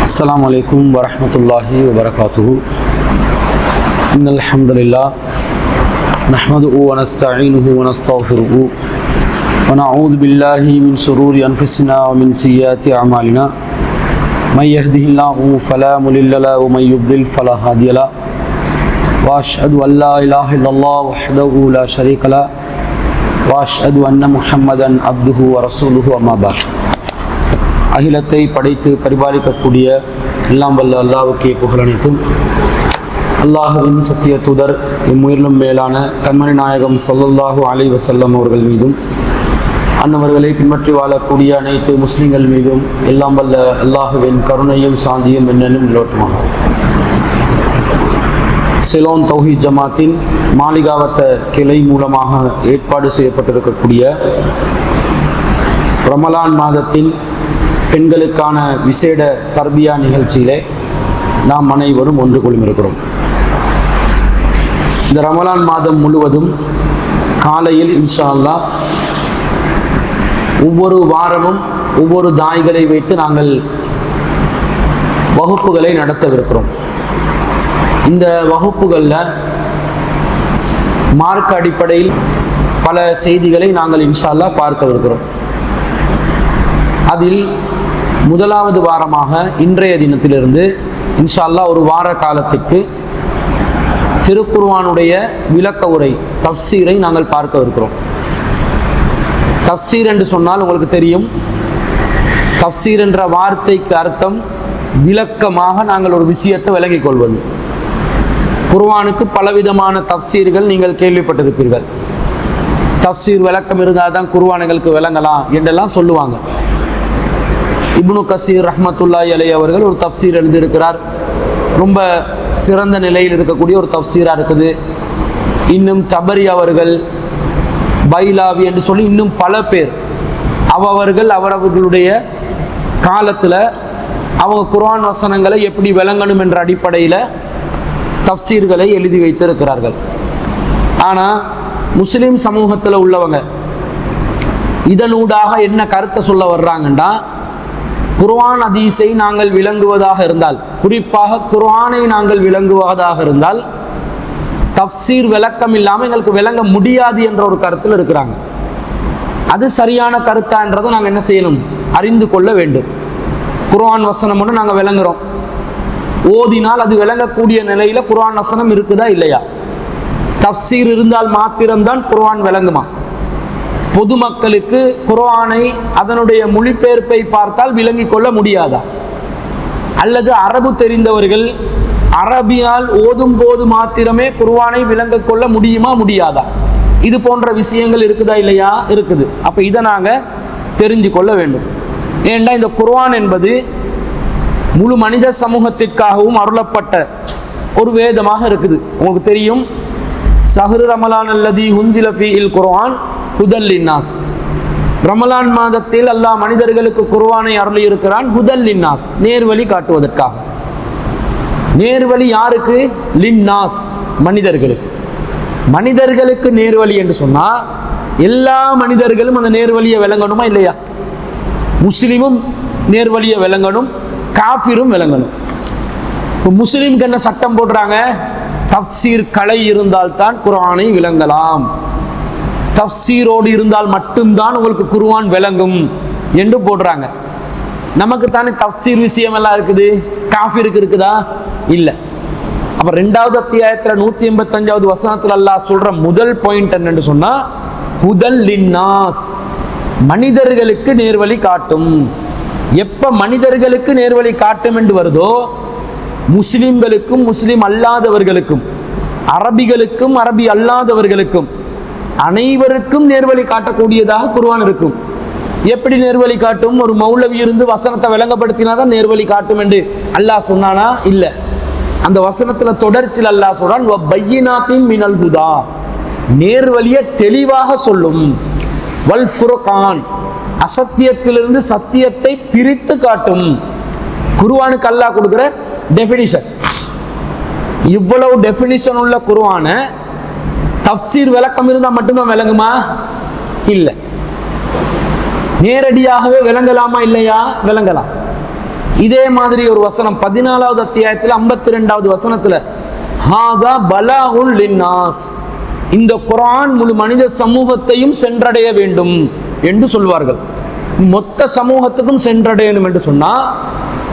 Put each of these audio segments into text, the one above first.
السلام عليكم ورحمة الله وبركاته. إن الحمد لله نحمده ونستعينه ونستغفره ونعوذ بالله من شرور أنفسنا ومن سيئات أعمالنا. من يهده الله فلا مضل له ومن يضلل فلا هادي له. وأشهد أن لا إله إلا الله وحده لا شريك له وأشهد أن محمدا عبده ورسوله أما بعد. அகிலத்தை படைத்து பரிபாலிக்கக்கூடிய எல்லாம் வல்ல அல்லாஹ்வுக்கே புகழ் அனைத்தும். அல்லாஹ்வின் சத்திய தூதர் எம்முயிரிலும் மேலான கண்மணி நாயகம் ஸல்லல்லாஹு அலைஹி வஸல்லம் அவர்கள் மீதும் அன்னவர்களை பின்பற்றி வாழக்கூடிய அனைத்து முஸ்லிம்கள் மீதும் எல்லாம் வல்ல அல்லாஹ்வின் கருணையும் சாந்தியும் என்னென்னும் நிலவட்டுமாக. சிலோன் தௌஹீத் ஜமாத்தின் மாளிகாவத்த கிளை மூலமாக ஏற்பாடு செய்யப்பட்டிருக்கக்கூடிய ரமலான் மாதத்தின் பெண்களுக்கான விசேட தர்பியா நிகழ்ச்சியிலே நாம் அனைவரும் ஒன்று கொள்ளிருக்கிறோம். இந்த ரமலான் மாதம் முழுவதும் காலையில் இன்ஷா அல்லாஹ் ஒவ்வொரு வாரமும் ஒவ்வொரு தாய்களை வைத்து நாங்கள் வகுப்புகளை நடத்தவிருக்கிறோம். இந்த வகுப்புகளில் மார்க்க அடிப்படையில் பல செய்திகளை நாங்கள் இன்ஷா அல்லாஹ் பார்க்கவிருக்கிறோம். அதில் முதலாவது வாரமாக இன்றைய தினத்திலிருந்து இன்ஷா அல்லாஹ் ஒரு வார காலத்திற்கு திருக்குர்ஆனுடைய விளக்க உரை தஃப்சீரை நாங்கள் பார்க்கவிருக்கிறோம். தஃப்சீர் என்று சொன்னால் உங்களுக்கு தெரியும், தஃப்சீர் என்ற வார்த்தைக்கு அர்த்தம் விளக்கமாக நாங்கள் ஒரு விஷயத்தை விளங்கிக் கொள்வது. குர்ஆனுக்கு பலவிதமான தஃப்சீர்கள் நீங்கள் கேள்விப்பட்டிருப்பீர்கள். தஃப்சீர் விளக்கம் இருந்தால் தான் குர்ஆன்களுக்கு விளங்கலாம் என்றெல்லாம் சொல்லுவாங்க. இப்னு கசீர் ரஹ்மத்துல்லாஹி அலைஹி அவர்கள் ஒரு தஃப்சீர் எழுதியிருக்கிறார். ரொம்ப சிறந்த நிலையில் இருக்கக்கூடிய ஒரு தஃப்சீராக இருக்குது. இன்னும் தபரி அவர்கள், பைலாவி என்று சொல்லி இன்னும் பல பேர் அவர்களுடைய காலத்தில் அவங்க குர்ஆன் வசனங்களை எப்படி விளங்கணும் என்ற அடிப்படையில் தஃப்சீர்களை எழுதி வைத்திருக்கிறார்கள். ஆனால் முஸ்லீம் சமூகத்தில் உள்ளவங்க இதனூடாக என்ன கருத்தை சொல்ல வர்றாங்கன்னா, குர்ஆன் ஹதீஸை நாங்கள் விளங்குவதாக இருந்தால், குறிப்பாக குர்ஆனை நாங்கள் விளங்குவதாக இருந்தால் தஃப்சீர் விளக்கம் இல்லாமல் எங்களுக்கு விளங்க முடியாது என்ற ஒரு கருத்தில் இருக்கிறாங்க. அது சரியான கருத்தான்றதை நாங்கள் என்ன செய்யணும், அறிந்து கொள்ள வேண்டும். குர்ஆன் வசனம் ஒன்று நாங்கள் விளங்குறோம், ஓதினால் அது விளங்கக்கூடிய நிலையில் குர்ஆன் வசனம் இருக்குதா இல்லையா? தஃப்சீர் இருந்தால் மாத்திரம்தான் குர்ஆன் விளங்குமா? பொதுமக்களுக்கு குர்ஆனை அதனுடைய மொழிபெயர்ப்பை பார்த்தால் விளங்கிக் கொள்ள முடியாதா? அல்லது அரபு தெரிந்தவர்கள் அரபியால் ஓதும் போது மாத்திரமே குர்ஆனை விளங்கிக் கொள்ள முடியுமா முடியாதா? இது போன்ற விஷயங்கள் இருக்குதா இல்லையா? இருக்குது. அப்போ இதை நாங்கள் தெரிஞ்சு கொள்ள வேண்டும். ஏண்டா இந்த குர்ஆன் என்பது முழு மனித சமூகத்திற்காகவும் அருளப்பட்ட ஒரு வேதமாக இருக்குது. உங்களுக்கு தெரியும், ஷஹ்ரு ரமலான் அல்லதி உன்சில ஃபீஹில் குர்ஆன் ஹுதல் லின்னாஸ். ரமலான் மாதத்தில் அல்லாஹ் மனிதர்களுக்கு குர்ஆனை அருளி இருக்கிறான். ஹுதல் லின்னாஸ், நேர்வழி காட்டுவதற்காக. நேர்வழி யாருக்கு? லின்னாஸ், மனிதர்களுக்கு. மனிதர்களுக்கு நேர்வழி என்று சொன்னால் எல்லா மனிதர்களும் அந்த நேர்வழியை விளங்கணுமா இல்லையா? முஸ்லிமும் நேர்வழியை விளங்கணும், காஃபிரும் விளங்கணும். இப்போ முஸ்லிம்க்கு என்ன சட்டம் போடுறாங்க? தஃப்சீர் கலை இருந்தால்தான் குர்ஆனை விளங்கலாம், தஃப்சீரோடு இருந்தால் மட்டும்தான் உங்களுக்கு குர்ஆன் விளங்கும் என்று போடுறாங்க. நமக்கு தானே தஃப்சீர் விஷயம் எல்லாம் இருக்குது, காஃபிருக்கு இருக்குதா? இல்லை. அப்போ 2வது அத்தியாயத்தில் 185வது வசனத்தில் அல்லாஹ் சொல்ற முதல் பாயிண்ட் என்னன்னு சொன்னா, ஹுதல் லின்னாஸ், மனிதர்களுக்கு நேர்வழி காட்டும். எப்ப மனிதர்களுக்கு நேர்வழி காட்டும் என்று வருதோ, முஸ்லிம்களுக்கும் முஸ்லிம் அல்லாதவர்களுக்கும், அரபிகளுக்கும் அரபி அல்லாதவர்களுக்கும் அனைவருக்கும் நேர்வழி காட்டக்கூடியதாக குர்ஆன் இருக்கும். எப்படி நேர்வழி காட்டும்? ஒரு மௌலவி இருந்து வசனத்தை விளங்கப்படுத்தினாதான் நேர்வழி காட்டும் என்று அல்லாஹ் சொன்னானா? இல்லை. அந்த வசனத்தில் தொடர்ச்சியில் அல்லாஹ் சொல்றான், வபையினாத்தின் மினல் ஹுதா, நேர்வழியை தெளிவாக சொல்லும். வல் ஃபுர்கான், அசத்தியத்திலிருந்து சத்தியத்தை பிரித்து காட்டும். குர்ஆனுக்கு அல்லாஹ் கொடுக்கிற டெஃபினிஷன். இவ்வளவு டெஃபினிஷன் உள்ள குர்ஆனை தஃப்சீர் விளக்கம் இருந்தால் மட்டும்தான் விளங்குமா? இல்லை. நேரடியாகவே விளங்கலாமா இல்லையா? விளங்கலாம். இதே மாதிரி ஒரு வசனம் 14வது அத்தியாயத்தில் 52வது வசனத்துல ஹாதா பலாகுல் லின்னாஸ், இந்த குர்ஆன் முழு மனித சமூகத்தையும் சென்றடைய வேண்டும் என்று சொல்வார்கள். மொத்த சமூகத்துக்கும் சென்றடையணும் என்று சொன்னா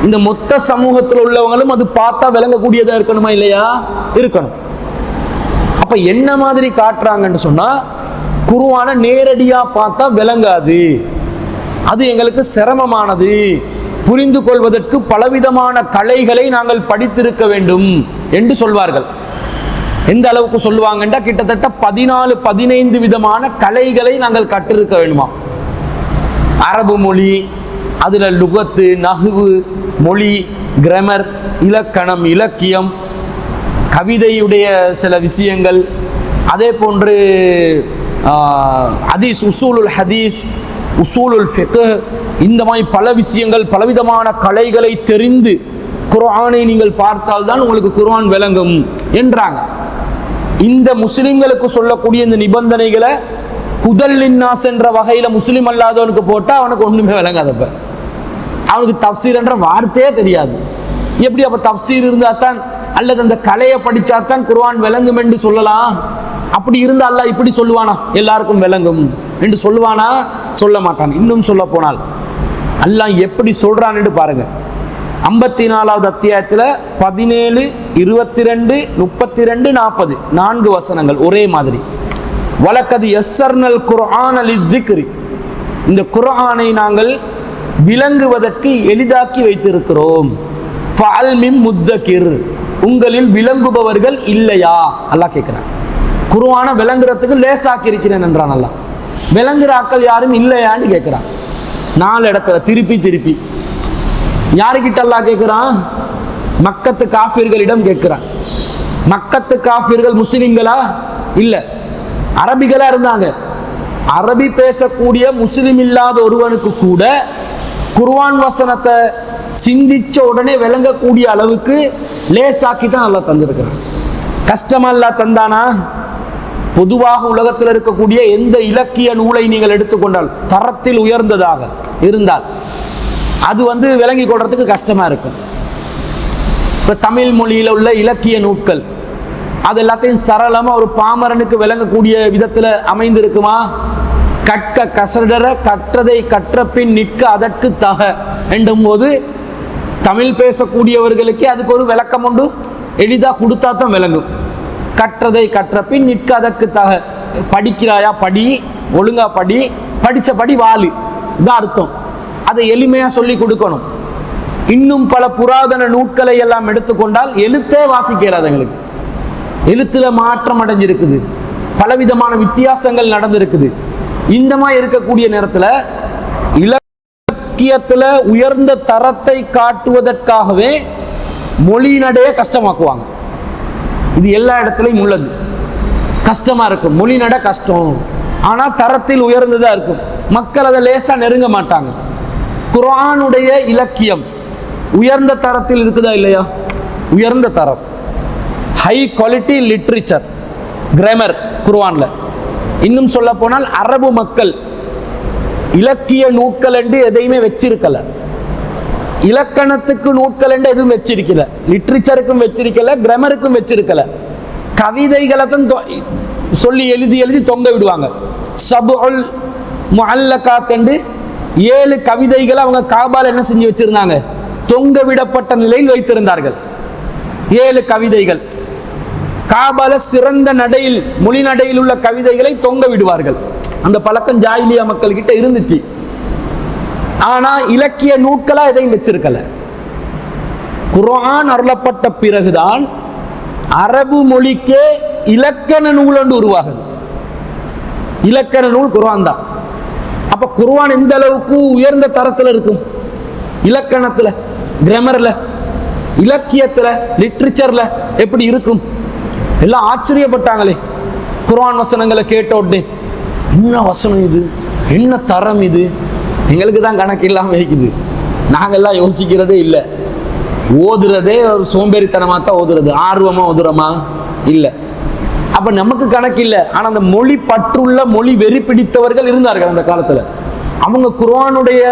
இந்த மொத்த சமூகத்தில் உள்ளவங்களும் அது பார்த்தா விளங்கக்கூடியதா இருக்கணுமா இல்லையா? இருக்கணும். அப்ப என்ன மாதிரி காட்டுறாங்கன்னு சொன்னா குர்ஆனை நேரடியா பார்த்தா விளங்காது, அது எங்களுக்கு சிரமமானது, புரிந்து கொள்வதற்கு பலவிதமான கலைகளை நாங்கள் படித்திருக்க வேண்டும் என்று சொல்வார்கள். எந்த அளவுக்கு சொல்லுவாங்கன்னா கிட்டத்தட்ட 14-15 விதமான கலைகளை நாங்கள் கற்றிருக்க வேண்டுமா. அரபு மொழி, அதுல லுகத்து, நஹ்வு, மொழி, கிராமர், இலக்கணம், இலக்கியம், கவிதையுடைய சில விஷயங்கள், அதே போன்று ஹதீஸ், உசூலுல் ஹதீஸ், உசூலுல் ஃபிக்ஹ், இந்த மாதிரி பல விஷயங்கள், பலவிதமான கலைகளை தெரிந்து குர்ஆனை நீங்கள் பார்த்தால்தான் உங்களுக்கு குர்ஆன் விளங்கும் என்றாங்க. இந்த முஸ்லிம்களுக்கு சொல்லக்கூடிய இந்த நிபந்தனைகளை ஹுதல்லின்னாஸ் என்ற வகையில முஸ்லிம் அல்லாதவனுக்கு போட்டா அவனுக்கு ஒண்ணுமே விளங்காதப்ப, அவனுக்கு தஃப்சீர் என்ற வார்த்தையே தெரியாது. எப்படி அப்ப தஃப்சீர் இருந்தா தான் அல்லது அந்த கலையை படிச்சாத்தான் குர்ஆன் விளங்கும் என்று சொல்லலாம்? அப்படி இருந்தா அல்லாஹ் இப்படி சொல்லுவானா எல்லாருக்கும் விளங்கும் என்று சொல்லுவானா? சொல்ல மாட்டான். இன்னும் சொல்ல போனால் அல்லாஹ் எப்படி சொல்றான் என்று பாருங்க. 54வது அத்தியாயத்துல 17, 22, 32, 40 4 வசனங்கள் ஒரே மாதிரி. வலக்கது யஸ்ஸர்னல் குர்ஆன லிஸ்ஸிக்ரி, இந்த குர்ஆனை நாங்கள் விளங்குவதற்கு எளிதாக்கி வைத்திருக்கிறோம். ஃபஅல் மின் முத்தகிர், உங்களில் விளங்குபவர்கள் இல்லையா? அல்லாஹ் கேட்கிறான். குர்ஆனை விளங்குறதுக்கு லேசாக்கி இருக்கிறேன் என்றான் அல்லாஹ். விளங்குற ஆக்கள் யாரும் இல்லையான்னு கேட்கிறான். 4 இடத்துல திருப்பி யாருக்கிட்ட அல்லாஹ் கேட்கிறான்? மக்கத்து காஃபிர்களிடம் கேட்கிறான். மக்கத்து காஃபிர்கள் முஸ்லிம்களா? இல்ல, அரபிகளா இருந்தாங்க. அரபி பேசக்கூடிய முஸ்லிம் இல்லாத ஒருவனுக்கு கூட குர்ஆன் வசனத்தை சிந்திச்ச உடனே விளங்கக்கூடிய அளவுக்கு லேசாக்கி தான் அல்லாஹ் தந்திருக்கிறான். கஷ்டமா அல்லாஹ் தந்தானா? பொதுவாக உலகத்தில் இருக்கக்கூடிய எந்த இலக்கிய நூலை நீங்கள் எடுத்துக்கொண்டால் தரத்தில் உயர்ந்ததாக இருந்தால் அது விளங்கி கொள்றதுக்கு கஷ்டமா இருக்கும். இப்ப தமிழ் மொழியில உள்ள இலக்கிய நூட்கள் அது எல்லாத்தையும் சரளமா ஒரு பாமரனுக்கு விளங்கக்கூடிய விதத்துல அமைந்திருக்குமா? கற்க கசடர கற்றதை கற்ற பின் நிற்க அதற்கு தக என்றும் போது தமிழ் பேசக்கூடியவர்களுக்கே அதுக்கு ஒரு விளக்கம் உண்டு, எளிதா கொடுத்தா தான் விளங்கும். கற்றதை கற்ற பின் நிற்க அதற்கு தக, படிக்கிறாயா படி, ஒழுங்கா படி, படிச்ச படி வாழு, இதான் அர்த்தம். அதை எளிமையா சொல்லி கொடுக்கணும். இன்னும் பல புராதன நூட்களை எல்லாம் எடுத்துக்கொண்டால் எழுத்தே வாசிக்கிறாது, எங்களுக்கு எழுத்துல மாற்றம் அடைஞ்சிருக்குது, பலவிதமான வித்தியாசங்கள் நடந்திருக்குது. இந்த மாதிரி இருக்கக்கூடிய நேரத்துல இலக்கியத்துல உயர்ந்த தரத்தை காட்டுவதற்காகவே மொழியினடைய கஷ்டமாக்குவாங்க. இது எல்லா இடத்துலையும் உள்ளது. கஷ்டமா இருக்கும், மொழி நட கஷ்டம், ஆனா தரத்தில் உயர்ந்ததா இருக்கும். மக்கள் அதை லேசா நெருங்க மாட்டாங்க. குர்ஆனுடைய இலக்கியம் உயர்ந்த தரத்தில் இருக்குதா இல்லையா? உயர்ந்த தரம், ஹை குவாலிட்டி லிட்ரேச்சர், கிராமர் குர்ஆன்ல. இன்னும் சொல்ல போனால் அரபு மக்கள் இலக்கிய நூட்கள் என்று எதையுமே வச்சிருக்கல, இலக்கணத்துக்கு நூட்கள் என்று எதுவும் வச்சிருக்கல, லிட்ரேச்சருக்கும் வச்சிருக்கல, கிராமருக்கும் வச்சிருக்கல. கவிதைகளை தான் சொல்லி எழுதி தொங்க விடுவாங்க. சபுல் முஅல்லகாத் என்று 7 கவிதைகளை அவங்க காபால என்ன செஞ்சு வச்சிருந்தாங்க? தொங்க விடப்பட்ட நிலையில் வைத்திருந்தார்கள். 7 கவிதைகள் காபால சிறந்த நடையில், மொழி நடையில் உள்ள கவிதைகளை தொங்க விடுவார்கள். அந்த பழக்கம் ஜாயிலியா மக்கள் கிட்ட இருந்துச்சு. ஆனா இலக்கிய நூட்களா எதையும் வச்சிருக்கல. குர்ஆன் அருளப்பட்ட பிறகுதான் அரபு மொழிக்கே இலக்கண நூல் ஒன்று உருவாகுது. இலக்கண நூல் குர்ஆன் தான். அப்ப குர்ஆன் எந்த அளவுக்கு உயர்ந்த தரத்துல இருக்கும்? இலக்கணத்துல, கிராமர்ல, இலக்கியத்துல, லிட்ரேச்சர்ல எப்படி இருக்கும்? எல்லாம் ஆச்சரியப்பட்டாங்களே குர்ஆன் வசனங்களை கேட்ட உடனே. என்ன வசனம் இது, என்ன தரம் இது, எங்களுக்கு தான் கணக்கு இல்லாம இருக்குது. நாங்கெல்லாம் யோசிக்கிறதே இல்லை, ஓதுறதே ஒரு சோம்பேறித்தனமாக தான் ஓதுறது, ஆர்வமா ஓதுறோமா இல்லை. அப்ப நமக்கு கணக்கு இல்லை. ஆனா அந்த மொழி பற்றுள்ள, மொழி வெறி பிடித்தவர்கள் இருந்தார்கள் அந்த காலத்துல. அவங்க குர்ஆனுடைய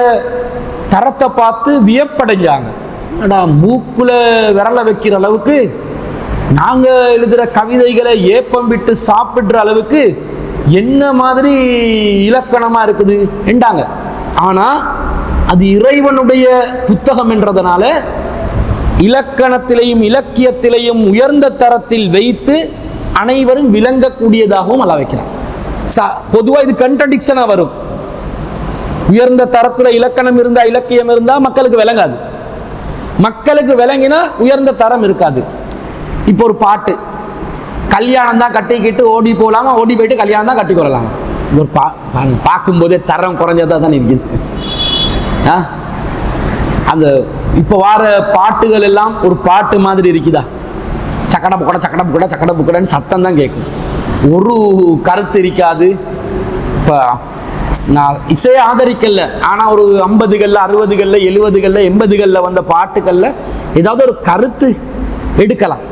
தரத்தை பார்த்து வியப்படைஞ்சாங்க. மூக்குல விரல வைக்கிற அளவுக்கு, நாங்க எழுதுற கவிதைகளை ஏப்பம் விட்டு சாப்பிடுற அளவுக்கு என்ன மாதிரி இலக்கணமா இருக்குது என்றாங்க. ஆனா அது இறைவனுடைய புத்தகம் என்றதனால இலக்கணத்திலையும் இலக்கியத்திலையும் உயர்ந்த தரத்தில் வைத்து அனைவரும் விளங்கக்கூடியதாகவும் அல்ல வைக்கிறான். பொதுவா இது கன்ட்ரடிக்ஷனா வரும். உயர்ந்த தரத்துல இலக்கணம் இருந்தா இலக்கியம் இருந்தா மக்களுக்கு விளங்காது, மக்களுக்கு விளங்கினா உயர்ந்த தரம் இருக்காது. இப்போ ஒரு பாட்டு, கல்யாணம் தான் கட்டிக்கிட்டு ஓடி போகலாமா, ஓடி போயிட்டு கல்யாணம் தான் கட்டி கொள்ளலாமா? ஒரு பார்க்கும் போதே தரம் குறைஞ்சதா தான் இருக்குது. அந்த இப்போ வார பாட்டுகள் எல்லாம் ஒரு பாட்டு மாதிரி இருக்குதா? சக்கட புக்கட சக்கட புக்கட சக்கட புக்கடன்னு சத்தம் தான் கேட்கும், ஒரு கருத்து இருக்காது. இப்போ நான் இசையை ஆதரிக்கல, ஆனால் ஒரு 50களில் 60களில் 70களில் 80களில் வந்த பாட்டுகளில் ஏதாவது ஒரு கருத்து எடுக்கலாம்.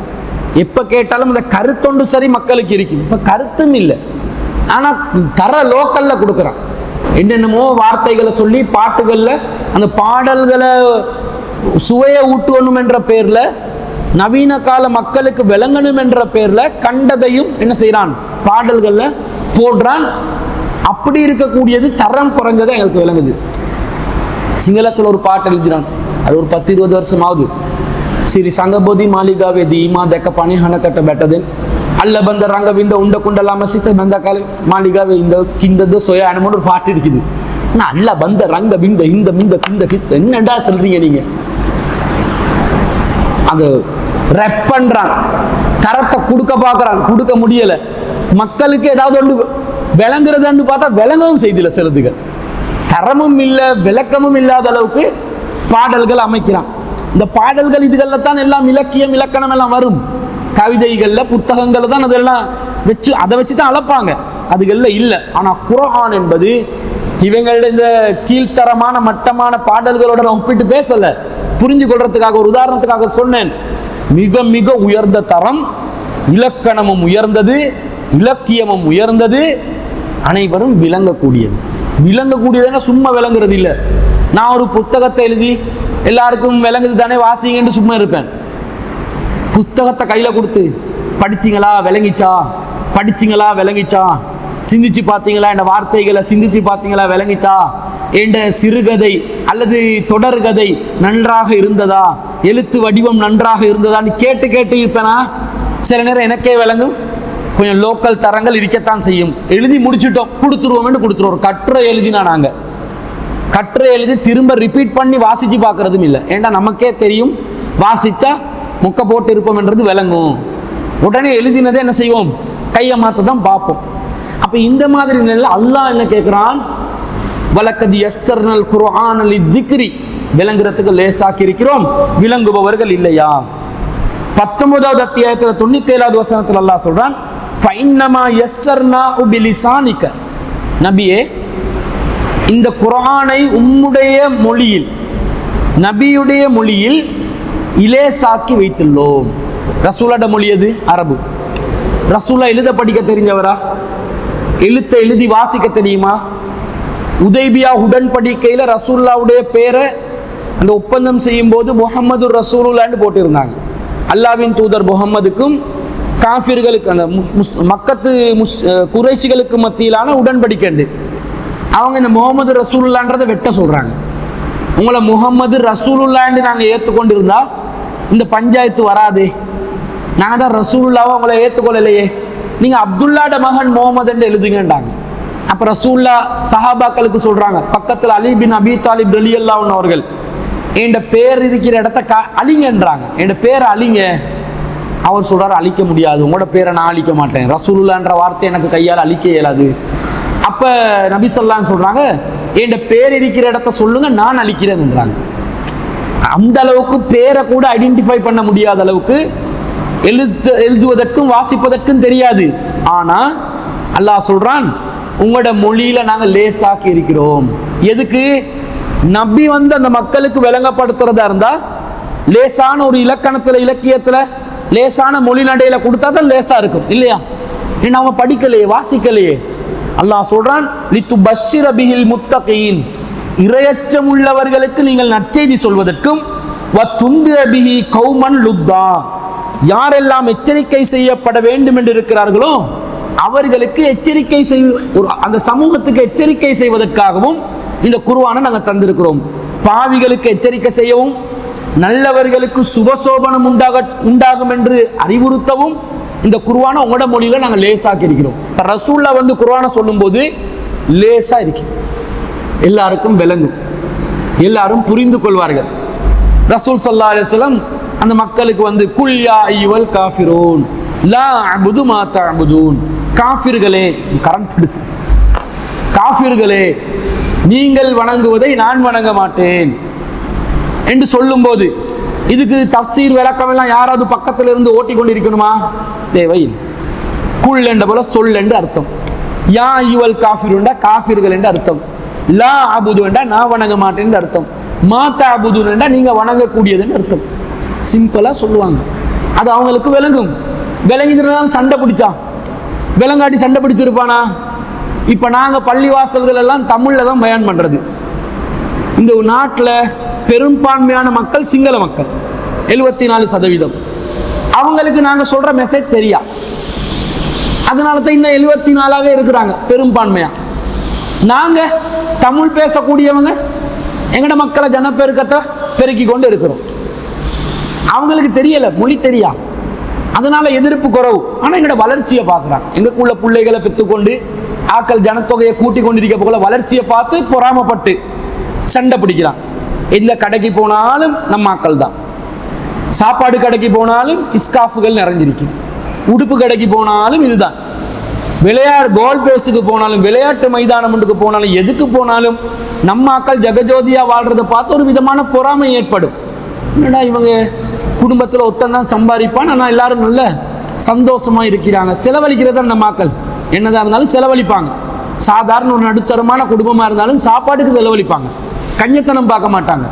எப்போ கேட்டாலும் அந்த கருத்தொண்டு சரி மக்களுக்கு இருக்கும். இப்போ கருத்தும் இல்லை, ஆனால் தர லோக்கலில் கொடுக்குறான். என்னென்னமோ வார்த்தைகளை சொல்லி பாட்டுகளில் அந்த பாடல்களை சுவையை ஊட்டணும் என்ற பேரில், நவீன கால மக்களுக்கு விளங்கணும் என்ற பேரில் கண்டதையும் என்ன செய்கிறான், பாடல்களில் போடுறான். அப்படி இருக்கக்கூடியது தரம் குறைஞ்சதை எங்களுக்கு விளங்குது. சிங்களத்தில் ஒரு பாட்டு எழுதினான், அது ஒரு 10-20 வருஷம் ஆகுது. சிறி சங்கபோதி மாளிகாவே தீமா தெக்க பனை ஹனக்கட்ட பெட்டதேன் அல்ல பந்த ரங்க விந்த உண்ட குண்டலாம சித்த பந்த கால மாளிகாவே இந்த கிந்தது சொய அனுமோன்னு ஒரு பாட்டு இருக்குது. நான் அல்ல பந்த ரங்க விந்த இந்த மிந்த கிந்த கித்த என்னடா சொல்றீங்க நீங்க? அது ரெப் பண்றான், தரத்தை கொடுக்க பார்க்கறான், கொடுக்க முடியல. மக்களுக்கு ஏதாவது ஒன்று விளங்குறதுன்னு பார்த்தா விளங்கவும் செய்தில சிலதுகள் தரமும் இல்லை விளக்கமும் இல்லாத அளவுக்கு பாடல்கள் அமைக்கிறான். இந்த பாடல்கள் இதுகள்ல தான் எல்லாம் இலக்கியம் இலக்கணம் எல்லாம் வரும். கவிதைகள்ல புத்தகங்கள்ல தான் அதெல்லாம் வச்சு அதை வச்சு தான் அளப்பாங்க, அதுகள்ல இல்லை. ஆனா குர்ஆன் என்பது இவங்களோட இந்த கீழ்த்தரமான மட்டமான பாடல்களோட நான் ஒப்பிட்டு பேசல, புரிஞ்சு கொள்றதுக்காக ஒரு உதாரணத்துக்காக சொன்னேன். மிக மிக உயர்ந்த தரம், இலக்கணமும் உயர்ந்தது, இலக்கியமும் உயர்ந்தது, அனைவரும் விளங்கக்கூடியது. விளங்கக்கூடியதுன்னா சும்மா விளங்குறது இல்லை. நான் ஒரு புத்தகத்தை எழுதி எல்லாருக்கும் விளங்குது தானே வாசிங்கன்னு சும்மா இருப்பேன். புத்தகத்தை கையில கொடுத்து படிச்சிங்களா விளங்கிச்சா, படிச்சிங்களா விளங்கிச்சா, சிந்திச்சு பார்த்தீங்களா, என்ற வார்த்தைகளை சிந்திச்சு பார்த்தீங்களா விளங்கிச்சா, என்ற சிறுகதை அல்லது தொடர்கதை நன்றாக இருந்ததா, எழுத்து வடிவம் நன்றாக இருந்ததான்னு கேட்டு கேட்டு இருப்பேனா? சில நேரம் எனக்கே விளங்கும், கொஞ்சம் லோக்கல் தரங்கள் இருக்கத்தான் செய்யும். எழுதி முடிச்சுட்டோம் கொடுத்துருவோம்னு கொடுத்துருவோம். கட்டுரை எழுதினா நாங்கள் கட்டுரை எழுதி திரும்ப ரிப்பீட் பண்ணி வாசிச்சு பார்க்கறதும் இல்லை. ஏன்டா நமக்கே தெரியும் வாசிச்சா முக்க போட்டு இருப்போம் என்றது விளங்கும். உடனே எழுதினதை என்ன செய்வோம், கையை மாற்ற தான் பார்ப்போம். அப்போ இந்த மாதிரி நிலையில் அல்லாஹ் என்ன கேட்குறான், வலக்கதி யஸ்ஸர்னல் குர்ஆன லித்திக்ரி, விளங்குறதுக்கு லேசாக்கி இருக்கிறோம், விளங்குபவர்கள் இல்லையா? 19வது அத்தியாயத்தில் 97வது வசனத்தில் அல்லாஹ் சொல்றான், ஃபைன்னமா யஸ்ஸர்னாஹு பிலிசானிக, நபியே இந்த குர்ஆனை உம்முடைய மொழியில், நபியுடைய மொழியில் இலேசாக்கி வைத்துள்ளோம். ரசூலோட மொழி எது? அரபு. ரசூலா எழுத படிக்க தெரிஞ்சவரா? எழுத்தை எழுதி வாசிக்க தெரியுமா? உதைபியா உடன்படிக்கையில் ரசூல்லாவுடைய பேரை அந்த ஒப்பந்தம் செய்யும் போது முஹம்மது ரசூலுல்லான்னு போட்டிருந்தாங்க. அல்லாவின் தூதர் முஹம்மதுக்கும் காஃபிர்களுக்கு அந்த மக்கத்து குறைஷிகளுக்கு மத்தியிலான உடன்படிக்கை. அவங்க இந்த முகமது ரசூலுல்லான்றதை வெட்ட சொல்றாங்க. உங்களை முகமது ரசூலுல்லான்னு நாங்கள் ஏற்றுக்கொண்டு இருந்தா இந்த பஞ்சாயத்து வராதே, நாங்கள் தான் ரசூலுல்லாவை உங்களை ஏற்றுக்கொள்ளலையே, நீங்கள் அப்துல்லாட மகன் முகமது என்று எழுதுங்கன்றாங்க. அப்போ ரசூல்லா சஹாபாக்களுக்கு சொல்றாங்க, பக்கத்தில் அலி பின் அபி தாலிப் ரலியல்லாஹு அன்ஹு அவர்கள், என் பேர் இருக்கிற இடத்த அழிங்கன்றாங்க, என் பேரை அழிங்க. அவர் சொல்றாரு, அழிக்க முடியாது, உங்களோட பேரை நான் அழிக்க மாட்டேன், ரசூலுல்லான்ற வார்த்தை எனக்கு கையால் அழிக்க இயலாது. அப்ப நபி ஸல்லல்லாஹு சொல்றாங்க, என் பேர் இருக்கிற இடத்த சொல்லுங்க, நான் அழிக்கிறேன்ன்றாங்க. அந்த அளவுக்கு பேரை கூட ஐடென்டிஃபை பண்ண முடியாத அளவுக்கு எழுதுவதற்கும் வாசிப்பதற்கும் தெரியாது. ஆனா அல்லாஹ் சொல்றான், உங்களோட மொழியில நாங்கள் லேசாக்கி இருக்கிறோம். எதுக்கு? நபி வந்து அந்த மக்களுக்கு விளங்கப்படுத்துறதா இருந்தா லேசான ஒரு இலக்கணத்துல இலக்கியத்துல லேசான மொழி நடையில கொடுத்தா தான் லேசா இருக்கும் இல்லையா? ஏன்னா அவங்க படிக்கலையே வாசிக்கலையே. அல்லாஹ் சொல்றான், லித்துபஷ்ஷிர பிஹில் முத்தகீன், இறையச்சம் உள்ளவர்களுக்கு நீங்கள் நற்செய்தி சொல்வதற்கும், வத்துந்திர பிஹி கௌமன் லுத்தா, யாரெல்லாம் எச்சரிக்கை செய்யப்பட வேண்டும் என்று இருக்கிறார்களோ அவர்களுக்கு எச்சரிக்கை அந்த சமூகத்துக்கு எச்சரிக்கை செய்வதற்காகவும் இந்த குர்ஆனை நாங்கள் தந்திருக்கிறோம். பாவிகளுக்கு எச்சரிக்கை செய்யவும், நல்லவர்களுக்கு சுபசோபனம் உண்டாகும் என்று அறிவுறுத்தவும் இந்த குர்ஆனை உங்களோட மொழியில நாங்கள் லேசாக்கி இருக்கிறோம். இப்போ ரசூல்லா வந்து குர்ஆனை சொல்லும்போது லேசா இருக்கு, எல்லாருக்கும் விளங்கும், எல்லாரும் புரிந்து கொள்வார்கள். ரசூல் ஸல்லல்லாஹு அலைஹி வஸல்லம் அந்த மக்களுக்கு வந்து குல் யா அய்யுல் காஃபிரூன் லா அபுது மா தஅபுதூன், காஃபிர்களே, கரண்ட் பிடிச்சு, காஃபிர்களே நீங்கள் வணங்குவதை நான் வணங்க மாட்டேன் என்று சொல்லும்போது இதுக்கு தஃசீர் விளக்கம் எல்லாம் யாராவது பக்கத்தில் இருந்து ஓட்டி கொண்டிருக்கணுமா? தேவையில்லை. குல் என்ற போல சொல் என்று அர்த்தம், யா அய்யுல் காஃபிரூன் காஃபிர்கள் என்று அர்த்தம், லா அபுது என்றா நான் வணங்க மாட்டேன் என்று அர்த்தம், மா தஅபுதூன் என்றா நீங்க வணங்கக்கூடியதுன்னு அர்த்தம். சிம்பிளா சொல்லுவாங்க, அது அவங்களுக்கு விளங்கும். விளங்கிதான் சண்டை பிடிச்சான், விலங்காட்டி சண்டை பிடிச்சிருப்பானா? இப்ப நாங்க பள்ளிவாசல்கள் எல்லாம் தமிழ்ல தான் பயான் பண்றது. இந்த நாட்டில் பெரும்பான்மையான மக்கள் சிங்கள மக்கள் 74%. அவங்களுக்கு நாங்க சொல்ற மெசேஜ் தெரியா, அதனால தான் இன்னும் 74ஆவே இருக்கிறாங்க பெரும்பான்மையா. நாங்க தமிழ் பேசக்கூடியவங்க எங்கட மக்களை ஜனப்பெருக்கத்தை பெருக்கி கொண்டு இருக்கிறோம். அவங்களுக்கு தெரியல, மொழி தெரியா, அதனால எதிர்ப்பு குறவு. ஆனா எங்கட வளர்ச்சியை பார்க்குறாங்க. எங்களுக்குள்ள பிள்ளைகளை பெற்றுக்கொண்டு ஆக்கள் ஜனத்தொகையை கூட்டி கொண்டிருக்க போல வளர்ச்சியை பார்த்து பொறாமப்பட்டு சண்டை பிடிக்கிறான். எந்த கடைக்கு போனாலும் நம்ம ஆக்கள் தான், சாப்பாடு கடைக்கு போனாலும் இஸ்காஃபுகள் நிறைஞ்சிருக்கு, உடுப்பு கடைக்கு போனாலும் இதுதான், கோல் பேஸுக்கு போனாலும் விளையாட்டு மைதானத்துக்கு போனாலும் எதுக்கு போனாலும் நம்ம ஆக்கள் ஜெகஜோதியா வாழ்றதை பார்த்து ஒரு விதமான பொறாமை ஏற்படும். என்னடா இவங்க குடும்பத்தில் ஒத்தந்தான் சம்பாதிப்பான், ஆனால் எல்லாரும் நல்ல சந்தோஷமா இருக்கிறாங்க. செலவழிக்கிறதா நம்ம மக்கள் என்னதான் இருந்தாலும் செலவழிப்பாங்க. சாதாரண ஒரு நடுத்தரமான குடும்பமா இருந்தாலும் சாப்பாட்டுக்கு செலவழிப்பாங்க, கஞ்சத்தனம் பார்க்க மாட்டாங்க.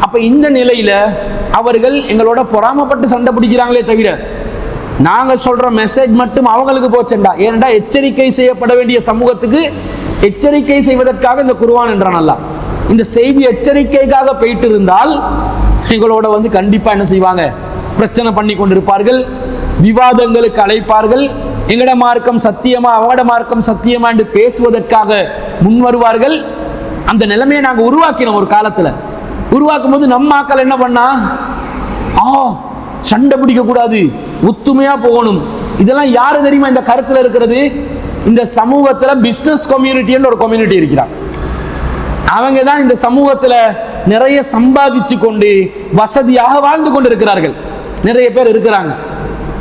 அப்ப இந்த நிலையில அவர்கள் எங்களோட பொறாமப்பட்டு சண்டை பிடிக்கிறாங்களே தவிர நாங்க சொல்ற மெசேஜ் மட்டும் அவங்களுக்கு போச்சேன்டா. ஏனென்றா எச்சரிக்கை செய்யப்பட வேண்டிய சமூகத்துக்கு எச்சரிக்கை செய்வதற்காக இந்த குர்ஆன் என்றான் அல்லாஹ். இந்த செய்தி எச்சரிக்கைக்காக போயிட்டு இருந்தால் எங்களோட வந்து கண்டிப்பா என்ன செய்வாங்க, பிரச்சனை பண்ணி கொண்டிருப்பார்கள், விவாதங்களுக்கு அழைப்பார்கள், எங்கட மார்க்கம் சத்தியமா அவங்கட மார்க்கம் சத்தியமா என்று பேசுவதற்காக முன் வருவார்கள். அந்த நிலைமையை நாங்க உருவாக்கினோம். ஒரு காலத்துல உருவாக்கும் போது நம்ம ஆக்கள் என்ன பண்ணா, சண்டை பிடிக்க கூடாது, ஒத்துமையா போகணும். இதெல்லாம் யாரு தெரியுமா இந்த கருத்துல இருக்கிறது? இந்த சமூகத்துல பிசினஸ் கம்யூனிட்டின்னு ஒரு கம்யூனிட்டி இருக்கிறார். அவங்க தான் இந்த சமூகத்துல நிறைய சம்பாதிச்சு கொண்டு வசதியாக வாழ்ந்து கொண்டு இருக்கிறார்கள். நிறைய பேர் இருக்கிறாங்க.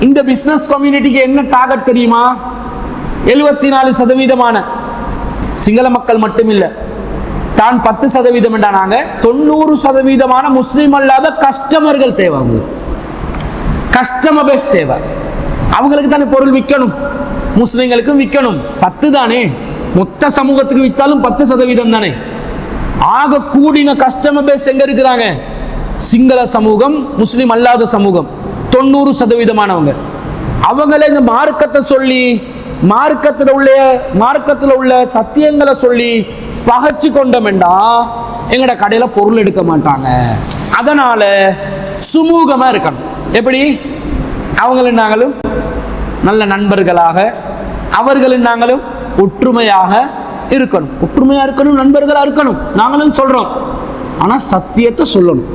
இந்த பிசினஸ் கம்யூனிட்டிக்கு என்ன டார்கெட் தெரியுமா? 74% சிங்கள மக்கள் மட்டும் இல்ல, தான் 10% என்றாங்க, 90% முஸ்லீம் அல்லாத கஸ்டமர்கள் தேவை. அவங்களுக்கு கஸ்டமர் பேஸ் தேவை. அவங்களுக்கு தானே பொருள் விற்கணும், முஸ்லிம்களுக்கும் விற்கணும். 10 தானே, மொத்த சமூகத்துக்கு விற்றாலும் 10% தானே. ஆக கூடின கஸ்டமர் பேஸ் எங்க இருக்கிறாங்க? சிங்கள சமூகம், முஸ்லிம் அல்லாத சமூகம் 90%. அவங்களே இந்த மார்க்கத்தை சொல்லி மார்க்கத்தில் உள்ள சத்தியங்களை சொல்லி பகைச்சு கொண்டோம்டா எங்கட கடையில பொருள் எடுக்க மாட்டாங்க. அதனால சுமூகமா இருக்கணும். எப்படி? அவங்களும் நாங்களும் நல்ல நண்பர்களாக, அவர்களும் நாங்களும் ஒற்றுமையாக இருக்கணும். ஒற்றுமையா இருக்கணும், நண்பர்களா இருக்கணும். நாங்களும் சொல்றோம், ஆனா சத்தியத்தை சொல்லணும்.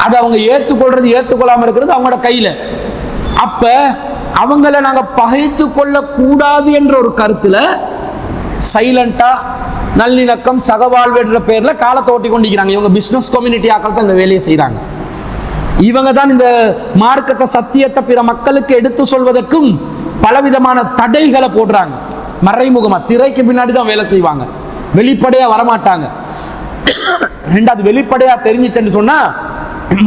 அது அவங்க ஏற்றுக்கொள்றது ஏற்றுக்கொள்ளாம இருக்கிறது அவங்களோட கையில. அப்ப அவங்கள நாங்க பகைத்து கொள்ள கூடாது என்ற ஒரு கருத்துல சைலண்டா நல்லிணக்கம் சகவாழ்வு என்ற பேர்ல காலத்தை ஓட்டி கொண்டிருக்கிறாங்க. இவங்க பிசினஸ் கம்யூனிட்டி ஆக்கள் தான் இந்த வேலையை செய்யறாங்க. இவங்க தான் இந்த மார்க்கத்தை சத்தியத்தை பிற மக்களுக்கு எடுத்து சொல்வதற்கும் பலவிதமான தடைகளை போடுறாங்க. மறைமுகமா திரைக்கு பின்னாடி தான் வேலை செய்வாங்க, வெளிப்படையா வரமாட்டாங்க. ரெண்டாவது, வெளிப்படையா தெரிஞ்சிச்சுன்னு சொன்னா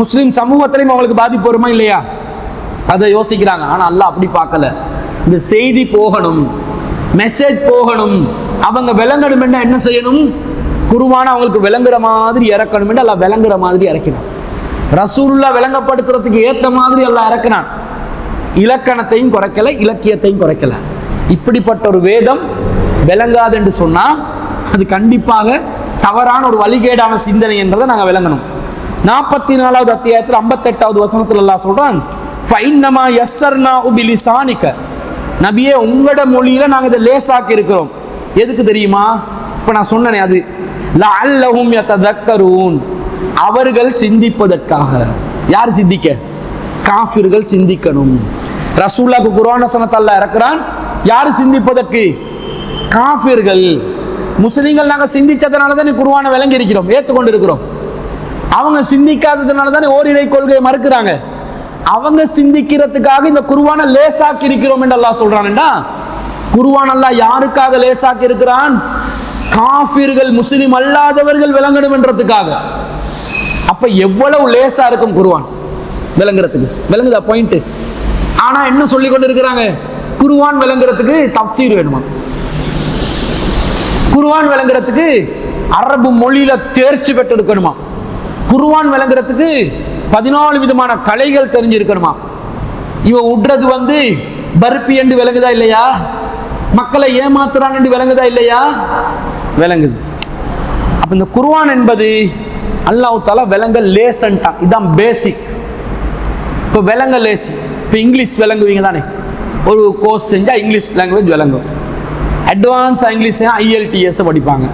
முஸ்லிம் சமூகத்திலையும் அவங்களுக்கு பாதிப்பு வருமா இல்லையா, அதை யோசிக்கிறாங்க. ஆனா அல்லாஹ் அப்படி பார்க்கல. இந்த செய்தி போகணும், மெசேஜ் போகணும், அவங்க விளங்கணும். என்ன செய்யணும்? குர்ஆனை அவங்களுக்கு விளங்குற மாதிரி இறக்கணும். அல்லாஹ் விளங்குற மாதிரி இறக்கினான். ரசூலுல்லாஹ் விளங்கப்படுத்துறதுக்கு ஏத்த மாதிரி அல்லாஹ் இறக்கினான். இலக்கணத்தையும் குறைக்கல, இலக்கியத்தையும் குறைக்கல. இப்படிப்பட்ட ஒரு வேதம் விளங்காது என்று சொன்னா அது கண்டிப்பாக தவறான ஒரு வழிகேடான சிந்தனை என்றதை நாங்கள் விளங்கணும். 44வது அத்தியாயத்தில் 58வது வசனத்தில் அல்லாஹ் சொல்றான், ஃபைன்னமா யஸ்ஸர்னாஹு பிலிசானிக, நபியே உங்களோட மொழியில நாங்கள் இதை லேசாக்கி இருக்கிறோம். எதுக்கு தெரியுமா? இப்போ நான் சொன்னேனே, அது லஅல்லஹும் யததக்கரூன், அவர்கள் சிந்திப்பதற்காக. யார் சிந்திக்க? காஃபிர்கள் சிந்திக்கணும். ரசூலுல்லாஹ்க்கு குர்ஆன் வசனத்தை அல்லாஹ் இறக்குறான், யார் சிந்திப்பதற்கு? காஃபிர்கள். முஸ்லிம்கள் நாங்கள் சிந்திச்சதுனால தானே குர்ஆனை விளங்கி இருக்கிறோம், ஏற்றுக்கொண்டு இருக்கிறோம். அவங்க சிந்திக்காததுனால தானே ஓரிரை கொள்கையை மறுக்கிறாங்க. அவங்க சிந்திக்கிறதுக்காக இந்த குர்ஆனை லேசாக்கி இருக்கிறோம் என்று அல்லாஹ் சொல்றான்டா. குர்ஆன் அல்லாஹ் யாருக்காக லேசாக்கி இருக்கிறான்? காஃபிர்கள், முஸ்லிம் அல்லாதவர்கள் விளங்கணும் என்றதுக்காக. அப்ப எவ்வளவு லேசா இருக்கும் குர்ஆன் விளங்குறதுக்கு. விளங்குதா பாயிண்ட்? ஆனா என்ன சொல்லி கொண்டு இருக்கிறாங்க? குர்ஆன் விளங்குறதுக்கு தஃப்சீர் வேணுமா? குர்ஆன் விளங்குறதுக்கு அரபு மொழியில தேர்ச்சி பெற்று இருக்கணுமா? குர்ஆன் விளங்குறதுக்கு 14 விதமான கலைகள் தெரிஞ்சிருக்கணுமா? இவன் விடுறது பர்பி என்று விளங்குதா இல்லையா? மக்களை ஏமாத்துறான் என்று விளங்குதா இல்லையா? விளங்குது. அப்ப இந்த குர்ஆன் என்பது அல்லாஹ் தஆலா விளங்க லேசன்ட்டான். இதான் பேசிக். இப்போ விளங்க லேசி. இப்போ இங்கிலீஷ் விளங்குவீங்க தானே, ஒரு கோர்ஸ் செஞ்சால் இங்கிலீஷ் லாங்குவேஜ் விளங்கும். அட்வான்ஸ் இங்கிலீஷ் IELTS படிப்பாங்க.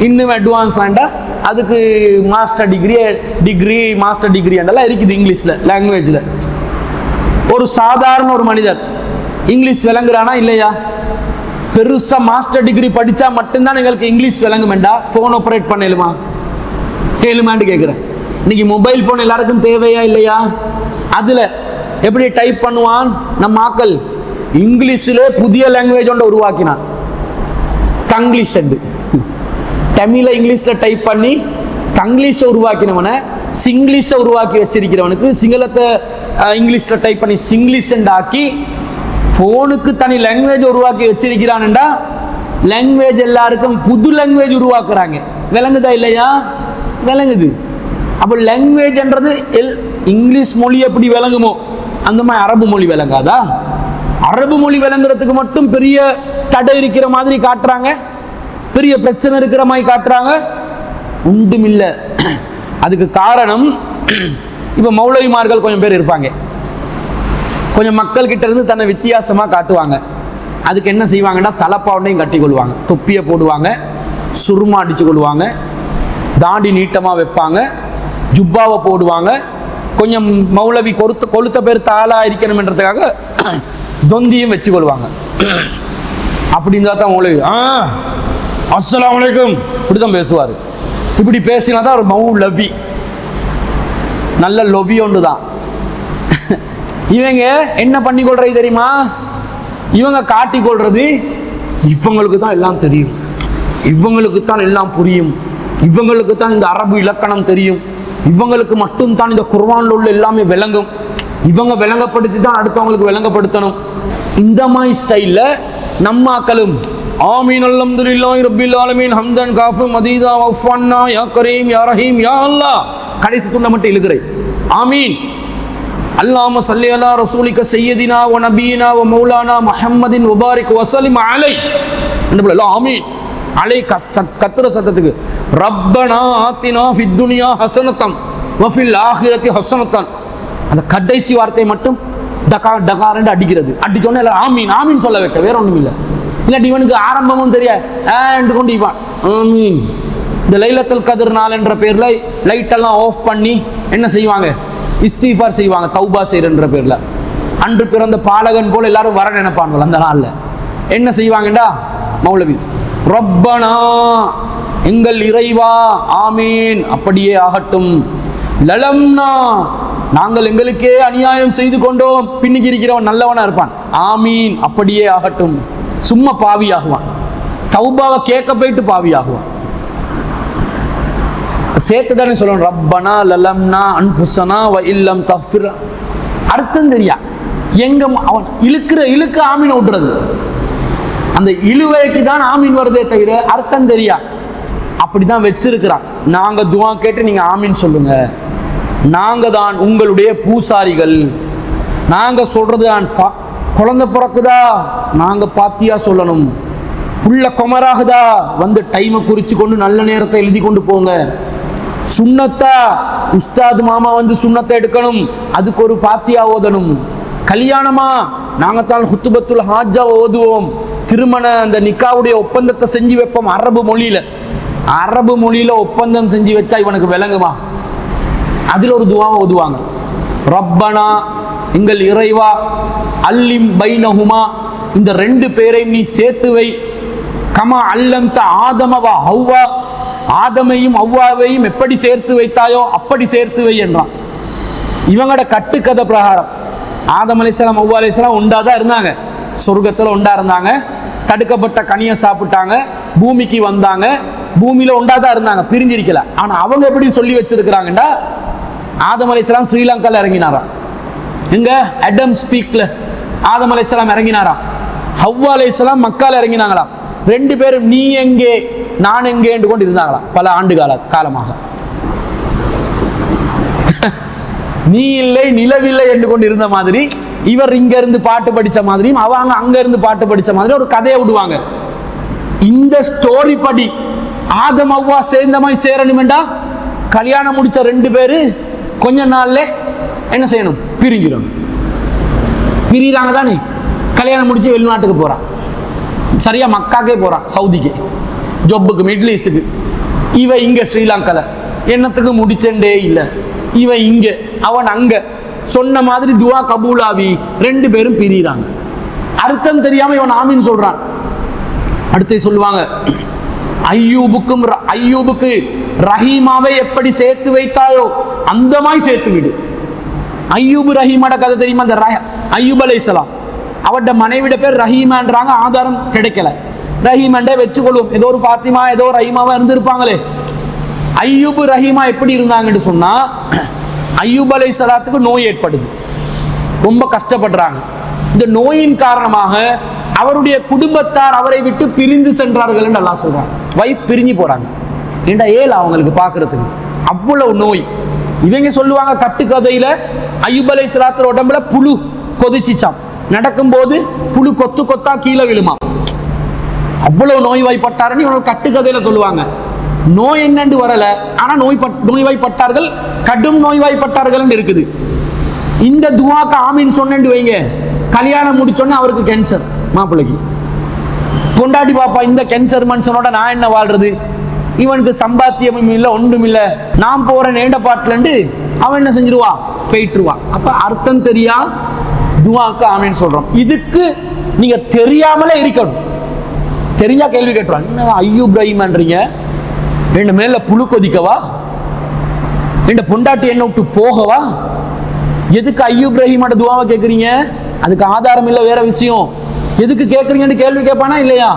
இன்னும் அட்வான்ஸ் ஆண்டா அதுக்கு மாஸ்டர் டிகிரி மாஸ்டர் டிகிரி எல்லாம் இருக்குது இங்கிலீஷில் லாங்குவேஜில். ஒரு சாதாரண ஒரு மனிதர் இங்கிலீஷ் விளங்குறானா இல்லையா? பெருசாக மாஸ்டர் டிகிரி படித்தா மட்டும்தான் எங்களுக்கு இங்கிலீஷ் விளங்குமெண்டா ஃபோன் ஆப்ரேட் பண்ணலுமா? கேளுமான்னு கேட்குறேன். இன்னைக்கு மொபைல் ஃபோன் எல்லாருக்கும் தேவையா இல்லையா? அதில் எப்படி டைப் பண்ணுவான் நம்ம ஆக்கள்? இங்கிலீஷில் புதிய லாங்குவேஜ் ஒன்றை உருவாக்கினான், தங்கிலீஷ். தமிழை இங்கிலீஷில் டைப் பண்ணி தங்கிலீஷை உருவாக்கினவனை சிங்கிலீஷை உருவாக்கி வச்சிருக்கிறவனுக்கு சிங்களத்தை இங்கிலீஷில் டைப் பண்ணி சிங்கிலீஷ் ஆக்கி ஃபோனுக்கு தனி லாங்குவேஜ் உருவாக்கி வச்சிருக்கிறான்டா. லாங்குவேஜ் எல்லாருக்கும் புது லாங்குவேஜ் உருவாக்குறாங்க. விளங்குதா இல்லையா? விளங்குது. அப்போ லாங்குவேஜ்ன்றது இங்கிலீஷ் மொழி எப்படி விளங்குமோ அந்த மாதிரி அரபு மொழி விளங்காதா? அரபு மொழி விளங்குறதுக்கு மட்டும் பெரிய தடை இருக்கிற மாதிரி காட்டுறாங்க, பெரிய பிரச்சனை இருக்கிற மாதிரி காட்டுறாங்க. ஒன்றுமில்ல. அதுக்கு காரணம், இப்போ மௌலவிமார்கள் கொஞ்சம் பேர் இருப்பாங்க, கொஞ்சம் மக்கள் கிட்ட இருந்து தன்னை வித்தியாசமாக காட்டுவாங்க. அதுக்கு என்ன செய்வாங்கன்னா தலைப்பாவண்டையும் கட்டி கொள்வாங்க, தொப்பியை போடுவாங்க, சுருமா அடித்து கொள்வாங்க, தாடி நீட்டமாக வைப்பாங்க, ஜுப்பாவை போடுவாங்க. கொஞ்சம் மௌலவி கொளுத்த பேர் தாளா இருக்கணும்ன்றதுக்காக தொந்தியும் வச்சு கொள்வாங்க. அப்படி இருந்தால் தான் மௌலவி அஸ்ஸலாமு அலைக்கும் இப்படி தான் பேசுவார். இப்படி பேசினா தான் ஒரு மௌலவி, நல்ல லொபி ஒன்று தான். இவங்க என்ன பண்ணி கொள்றது தெரியுமா? இவங்க காட்டி கொள்றது இவங்களுக்கு தான் எல்லாம் தெரியும், இவங்களுக்கு தான் எல்லாம் புரியும், இவங்களுக்கு தான் இந்த அரபு இலக்கணம் தெரியும், இவங்களுக்கு மட்டும் தான் இந்த குர்ஆன்ல உள்ள எல்லாமே விளங்கும், இவங்க விளங்கப்படுத்தி தான் அடுத்தவங்களுக்கு விளங்கப்படுத்தணும். இந்த மாதிரி ஸ்டைல்ல நம்ம ஆக்களும் ஆமீன் அல்ஹம்துலில்லாஹி ரப்பில் ஆலமீன் ஹம்தன் காஃபு மதீதா வஃபன்னா யா கரீம் யா ரஹீம் யா அல்லாஹ் கடைசி துண்டை மட்டும் இழுக்கிறேன். ஆமீன் அல்லாஹும்ம ஸல்லி அலா ரசூலிக சய்யிதினா வ நபியினா வ மௌலானா முஹம்மதின் வபாரிக் வஸல்லிம் அலை. ஆமீன் அலை கத்துற சத்தத்துக்கு ரப்பனா ஆத்தினா ஃபித் துனியா ஹஸனத்தன் வ ஃபில் ஆখিরাতি ஹஸனத்தன், அந்த கடைசி வார்த்தையை மட்டும் டகா டகாரண்டு அடிக்கிறது. அடிச்சோன்னே எல்லாம் ஆமீன் ஆமீன் சொல்ல வைக்க, வேற ஒன்றும் இல்லை. இல்லாட்டி இவனுக்கு ஆரம்பமும் தெரியாது கொண்டு இவான் ஆமீன். இந்த லைலத்துல் கத்ர் நாள் என்ற பேரில் லைட்டெல்லாம் ஆஃப் பண்ணி என்ன செய்வாங்க? இஸ்திஃபார் செய்வாங்க, தௌபா செய்யறன்ற பேரில். அன்று பிறந்த பாலகன் போல் எல்லாரும் வர நினைப்பாங்க. அந்த நாளில் என்ன செய்வாங்கடா மௌலவி, ரப்பனா எங்கள் இறைவா, ஆமீன் அப்படியே ஆகட்டும், லலம்னா நாங்கள் எங்களுக்கே அநியாயம் செய்து கொண்டோம், பின்னிக்கு இருக்கிறவன் நல்லவனா இருப்பான், ஆமீன் அப்படியே ஆகட்டும். சும்மா பாவி ஆகுவான், தௌபாவை கேட்க போயிட்டு பாவி ஆகுவான். சேர்த்து தானே சொல்லணும், ரப்பனா லலம்னா அன்ஃபுஸனா வ இல்லம் தஃபிர். அர்த்தம் தெரியா எங்க அவன் இழுக்க ஆமீன் விட்டுறது, அந்த இழுவைக்கு தான் ஆமீன் வருதே தவிர அர்த்தம் தெரியா. அப்படிதான் வச்சிருக்கிறான். நாங்க துவா கேட்டு நீங்க ஆமீன் சொல்லுங்க, நாங்க தான் உங்களுடைய பூசாரிகள், நாங்க சொல்றது குழந்தை பிறக்குதா நாங்க பாத்தியா சொல்லணும், புள்ள குமராகுதா வந்து டைமை குறிச்சு கொண்டு நல்ல நேரத்தை எழுதி கொண்டு போங்க. சுண்ணத்தா உஸ்தாது மாமா வந்து சுண்ணத்தை எடுக்கணும், அதுக்கு ஒரு பாத்தியா ஓதணும். கல்யாணமா நாங்கத்தான் ஹுத்துபத்துல் ஹாஜா ஓதுவோம். திருமண அந்த நிக்காவுடைய ஒப்பந்தத்தை செஞ்சு வைப்போம் அரபு மொழியில. அரபு மொழியில ஒப்பந்தம் செஞ்சு வச்சா இவனுக்கு விளங்குமா? அதில் ஒரு துவா ஓதுவாங்க. ரப்பனா எங்கள் இறைவா, அல்லிம் பைனஹுமா இந்த ரெண்டு பேரையும் நீ சேர்த்து வை. கமா அல்லம்த ஆதமவா ஹவ்வா ஆதமையும் அவ்வாவையும் எப்படி சேர்த்து வைத்தாயோ அப்படி சேர்த்து வை என்றான். இவங்களோட கட்டுக்கதை பிரகாரம் ஆதம் அலைஹிஸ்ஸலாம் அவ்வா அலைஹிஸ்ஸலாம் உண்டாதான் இருந்தாங்க, சொர்க்கத்தில் உண்டா இருந்தாங்க. தடுக்கப்பட்ட கனியை சாப்பிட்டாங்க, பூமிக்கு வந்தாங்க, பூமியில உண்டாதான் இருந்தாங்க, பிரிஞ்சிருக்கல. ஆனா அவங்க எப்படி சொல்லி வச்சிருக்கிறாங்கடா, ஆதம் அலைஹிஸ்ஸலாம் ஸ்ரீலங்கால இறங்கினாராம். எங்க அடம் ஸ்பீக்ல ஆதம் அலைஹிஸ்ஸலாம் இறங்கினாராம். ஹவ்வா அலைஹிஸ்ஸலாம் மக்கால இறங்கினாங்களாம். ரெண்டு பேரும் நீ எங்கே நான் எங்கே என்று கொண்டு இருந்தாங்களாம் பல ஆண்டு காலமாக. நீ இல்லை நிலவில்லை என்று கொண்டு இருந்த மாதிரி இவர் இங்க இருந்து பாட்டு படிச்ச மாதிரியும் அவங்க அங்க இருந்து பாட்டு படிச்ச மாதிரி ஒரு கதையை விடுவாங்க. இந்த ஸ்டோரி படி ஆதம் அவ்வா சேர்ந்த மாதிரி சேரணுமெண்டா கல்யாணம் முடிச்ச ரெண்டு பேரு கொஞ்ச நாள்ல என்ன செய்யணும்? பிரிஞ்சிடணும். பிரிகிறாங்க தானே. கல்யாணம் முடிச்சு வெளிநாட்டுக்கு போறான், சரியா மக்காக்கே போறான், சவுதிக்கு ஜொப்புக்கு, மிடில் ஈஸ்டுக்கு. இவன் இங்க ஸ்ரீலங்கால என்னத்துக்கு முடிச்சண்டே இல்லை. இவன் இங்க அவன் அங்க. சொன்ன மாதிரி துவா கபூலாவி ரெண்டு பேரும் பிரிகிறாங்க. அர்த்தம் தெரியாம இவன் ஆமீன் சொல்றான். அடுத்து சொல்லுவாங்க, ஐயூபுக்கு ரஹீமாவை எப்படி சேர்த்து வைத்தாயோ அந்த மாதிரி சேர்த்து விடு. ஐயூபு ரஹீமாட கதை தெரியுமா? அந்த ஐயூப் அலைஹிஸ்ஸலாம் அவட மனைவிட பேர் ரஹீமான்றாங்க, ஆதாரம் கிடைக்கல. ரஹீமாண்டே வச்சுக்கொள்வோம், ஏதோ ஒரு பாத்திமா ஏதோ ஒரு ரஹீமாவா இருந்திருப்பாங்களே. ஐயூபு ரஹீமா எப்படி இருந்தாங்கன்னு சொன்னா, ஐயூப் அலைஹிஸ்ஸலாத்துக்கு நோய் ஏற்படுது, ரொம்ப கஷ்டப்படுறாங்க. இந்த நோயின் காரணமாக அவருடைய குடும்பத்தார் அவரை விட்டு பிரிந்து சென்றார்கள் என்று அல்லாஹ் சொல்றாங்க. வைஃப் பிரிஞ்சு போறாங்க. ஏண்டா ஏல அவங்களுக்கு பார்க்கறதுக்கு அவ்வளவு நோய். இவங்க சொல்லுவாங்க கட்டுக்கதையில ஐயூப் அலைஹிஸ்ஸலாத்து உடம்புல புழு கொதிச்சிச்சாம், நடக்கும்போது புழு கொத்து கொத்தா கீழே விழுமா. அவ்வளவு நோய்வாய்ப்பட்டாருன்னு இவங்க கட்டுக்கதையில சொல்லுவாங்க. நோய் என்னன்னு வரல, ஆனா நோய்வாய்ப்பட்டார்கள், கடும் நோய்வாய்ப்பட்டார்கள் இருக்குது. இந்த துவாக்கு ஆமீன் சொன்னேன்னு வைங்க, கல்யாணம் முடிச்சோன்னா அவருக்கு கேன்சர், மாப்பிள்ளைக்கு. பொண்டாட்டி பாப்பா இந்த கேன்சர் மனுஷனோட நான் என்ன வாழ்றது, இவனுக்கு சம்பாத்தியமும் இல்லை ஒன்றும் இல்லை, நான் போறேன் நேண்ட பாட்டுலண்டு அவன் என்ன செஞ்சிருவான், போயிட்டுருவான். அப்ப அர்த்தம் தெரியா துவாக்கு ஆமீன் சொல்றோம். இதுக்கு நீங்க தெரியாமலே இருக்கணும். தெரிஞ்சா கேள்வி கேட்டுருவான், என்ன ஐயூப் ரஹீம்ன்றீங்க, என் மேல புழு கொதிக்கவா, என் பொண்டாட்டி என்ன விட்டு போகவா, எதுக்கு ஐயூப் ரஹீமோட துவாவை கேட்குறீங்க? அதுக்கு ஆதாரம் இல்லை, வேற விஷயம். எதுக்கு கேட்குறீங்கன்னு கேள்வி கேட்பானா இல்லையா?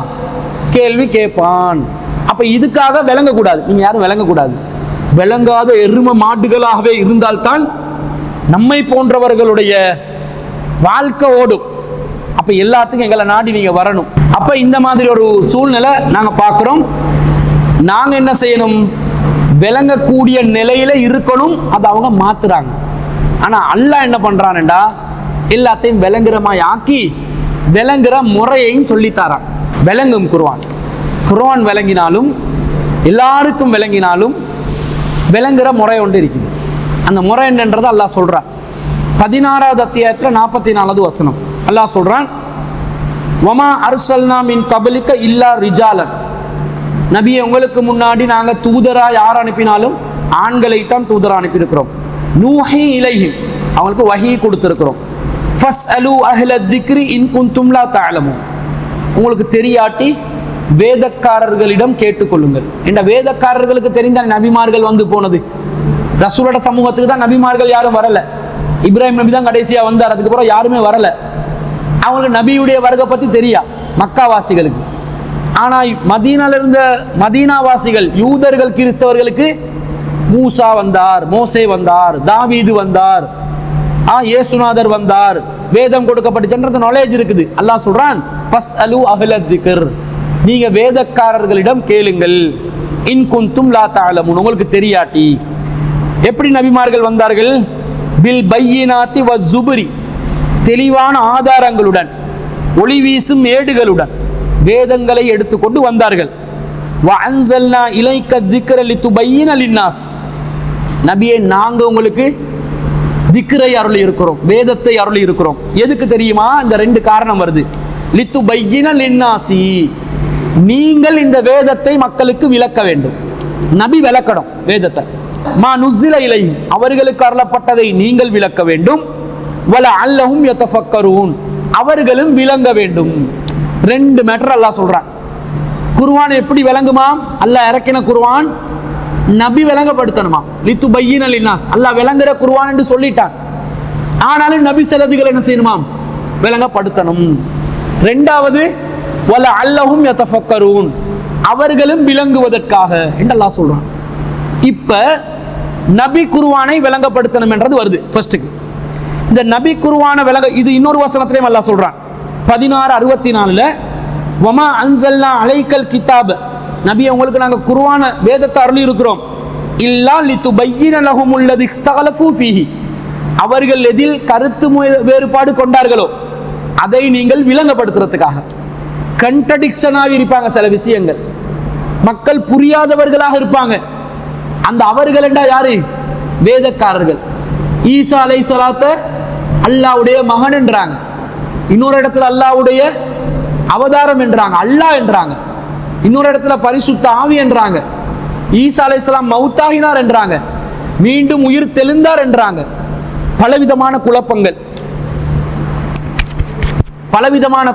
கேள்வி கேட்பான். அப்ப இதுக்காக விளங்கக்கூடாது, நீங்க யாரும் விளங்கக்கூடாது. விளங்காத எரும மாடுகளாகவே இருந்தால்தான் நம்மை போன்றவர்களுடைய வாழ்க்கை ஓடும். அப்ப எல்லாத்துக்கும் எங்களை நாடி நீங்க வரணும். அப்ப இந்த மாதிரி ஒரு சூழ்நிலை நாங்க பார்க்கிறோம். நாங்க என்ன செய்யணும்? விளங்கக்கூடிய நிலையில இருக்கணும். அது அவங்க மாத்துறாங்க. ஆனா அல்லாஹ் என்ன பண்றான்டா, எல்லாத்தையும் விளங்குறமாய் ஆக்கி விளங்குற முறையையும் சொல்லித்தாரான். விளங்கும் குர்ஆன் விளங்கினாலும் எல்லாருக்கும் விளங்கினாலும் விளங்குற முறை ஒன்று இருக்குது. அந்த முறை என்னன்றது அல்லாஹ் சொல்றான். 16வது அத்தியாயத்தில் 44வது வசனம் அல்லாஹ் சொல்றான், வமா அர்சல்னா மின் கபலிக்க இல்லா ரிஜாலன். நபியை உங்களுக்கு முன்னாடி நாங்க தூதரா யார் அனுப்பினாலும் ஆண்களைத்தான் தூதரா அனுப்பியிருக்கிறோம். நூஹி இலைஹிம், அவங்களுக்கு வஹீ கொடுத்திருக்கிறோம். ஃபஸ்அலு அஹ்ல திக்ரி இன் குன்தும் லா தஅலமூன், உங்களுக்கு தெரியாட்டி வேதக்காரர்களிடம் கேட்டுக்கொள்ளுங்கள். என்ற வேதக்காரர்களுக்கு தெரிந்த நபிமார்கள் வந்து போனது, ரசூலோட சமூகத்துக்கு தான் நபிமார்கள் யாரும் வரல. இப்ராஹிம் நபி தான் கடைசியா வந்தார், அதுக்கப்புறம் யாருமே வரல. அவங்களுக்கு நபியுடைய வருகை பத்தி தெரியா மக்காவாசிகளுக்கு. ஆனா மதீனால இருந்த மதீனாவாசிகள் யூதர்கள் கிறிஸ்தவர்களுக்கு மூசா வந்தார், மோசே வந்தார், தாவீது வந்தார், இயேசுநாதர் வந்தார், வேதம் கொடுக்கப்பட்டுச்சுன்றது நாலேஜ் இருக்குது. அல்லாஹ் சொல்றான், ஃபஸ்அலு அஹ்ல திக்ர், நீங்க வேதக்காரர்களிடம் கேளுங்கள். இன் குன்தும் லா தஅலமூன், உங்களுக்கு தெரியாட்டி. எப்படி நபிமார்கள் வந்தார்கள்? பில் பையினாத்தி வஸ்ஸுபுரி, தெளிவான ஆதாரங்களுடன், ஒளி வீசும் ஏடுகளுடன். வேதங்களை எடுத்துக்கொண்டு வந்தார்கள். வஅன்ஸல்னா இலைக்க திக்ர லிதுபையின லின்னாஸ், நபியே நாங்க உங்களுக்கு திக்ரை அருளி இருக்கிறோம், வேதத்தை அருளி இருக்கிறோம். எதுக்கு தெரியுமா? இந்த ரெண்டு காரணம் வருது. லிதுபையின லின்னாசி, நீங்கள் இந்த வேதத்தை மக்களுக்கு விளக்க வேண்டும். நபி விளக்கணும் வேதத்தை. மா நுஸ்ஸில இலைஹிம், அவர்களுக்கு அருளப்பட்டதை நீங்கள் விளக்க வேண்டும். வல அல்லஹும் யதஃபக்கரூன், அவர்களும் விளங்க வேண்டும். ரெண்டு மேட்டர் அல்லாஹ் சொல்றான். குர்ஆன் எப்படி விளங்குமா? அல்லாஹ் இறக்கின குர்ஆன் நபி விளங்கப்படுத்தணுமா? லிதுபையின லின்னாஸ், அல்லாஹ் விளங்குற குர்ஆன் என்று சொல்லிட்டான். ஆனாலும் நபி சிலதுகள் என்ன செய்யணுமாம்? விளங்கப்படுத்தணும். ரெண்டாவது வல அல்லஹும் யதஃபக்கரூன், அவர்களும் விளங்குவதற்காக என்று அல்லாஹ் சொல்றான். இப்ப நபி குர்ஆனை விளங்கப்படுத்தணும் என்றது வருது ஃபர்ஸ்ட்டுக்கு. இந்த நபி குர்ஆனை விளங்க, இது இன்னொரு வசனத்திலையும் அல்லாஹ் சொல்றான் 16:64 வமா அன்ஸல்னா அலைக்கல் கிதாப், நபி உங்களுக்கு நாங்கள் குர்ஆன வேதத்தை அருளி இருக்கிறோம். இல்லா லிதுபையின லஹுமுல்லதி இக்தலஃபு ஃபீஹி, அவர்கள் எதில் கருத்து வேறுபாடு கொண்டார்களோ அதை நீங்கள் விளங்கப்படுத்துறதுக்காக. கன்ட்ரடிக்ஷனாக இருப்பாங்க சில விஷயங்கள், மக்கள் புரியாதவர்களாக இருப்பாங்க. அந்த அவர்கள் என்றா யாரு? வேதக்காரர்கள். ஈசா அலைஹிஸ்ஸலாத்த அல்லாஹ்வுடைய மகன் என்றாங்க, இன்னொரு இடத்துல அல்லாஹ்வுடைய அவதாரம் என்றாங்க, அல்லாஹ் என்றாங்க, இன்னொரு இடத்துல பரிசுத்த ஆவி என்றாங்க. ஈசா அலைஹிஸ்ஸலாம் மௌத்தாகினார் என்றாங்க, மீண்டும் உயிர் தெளிந்தார் என்றாங்க. பலவிதமான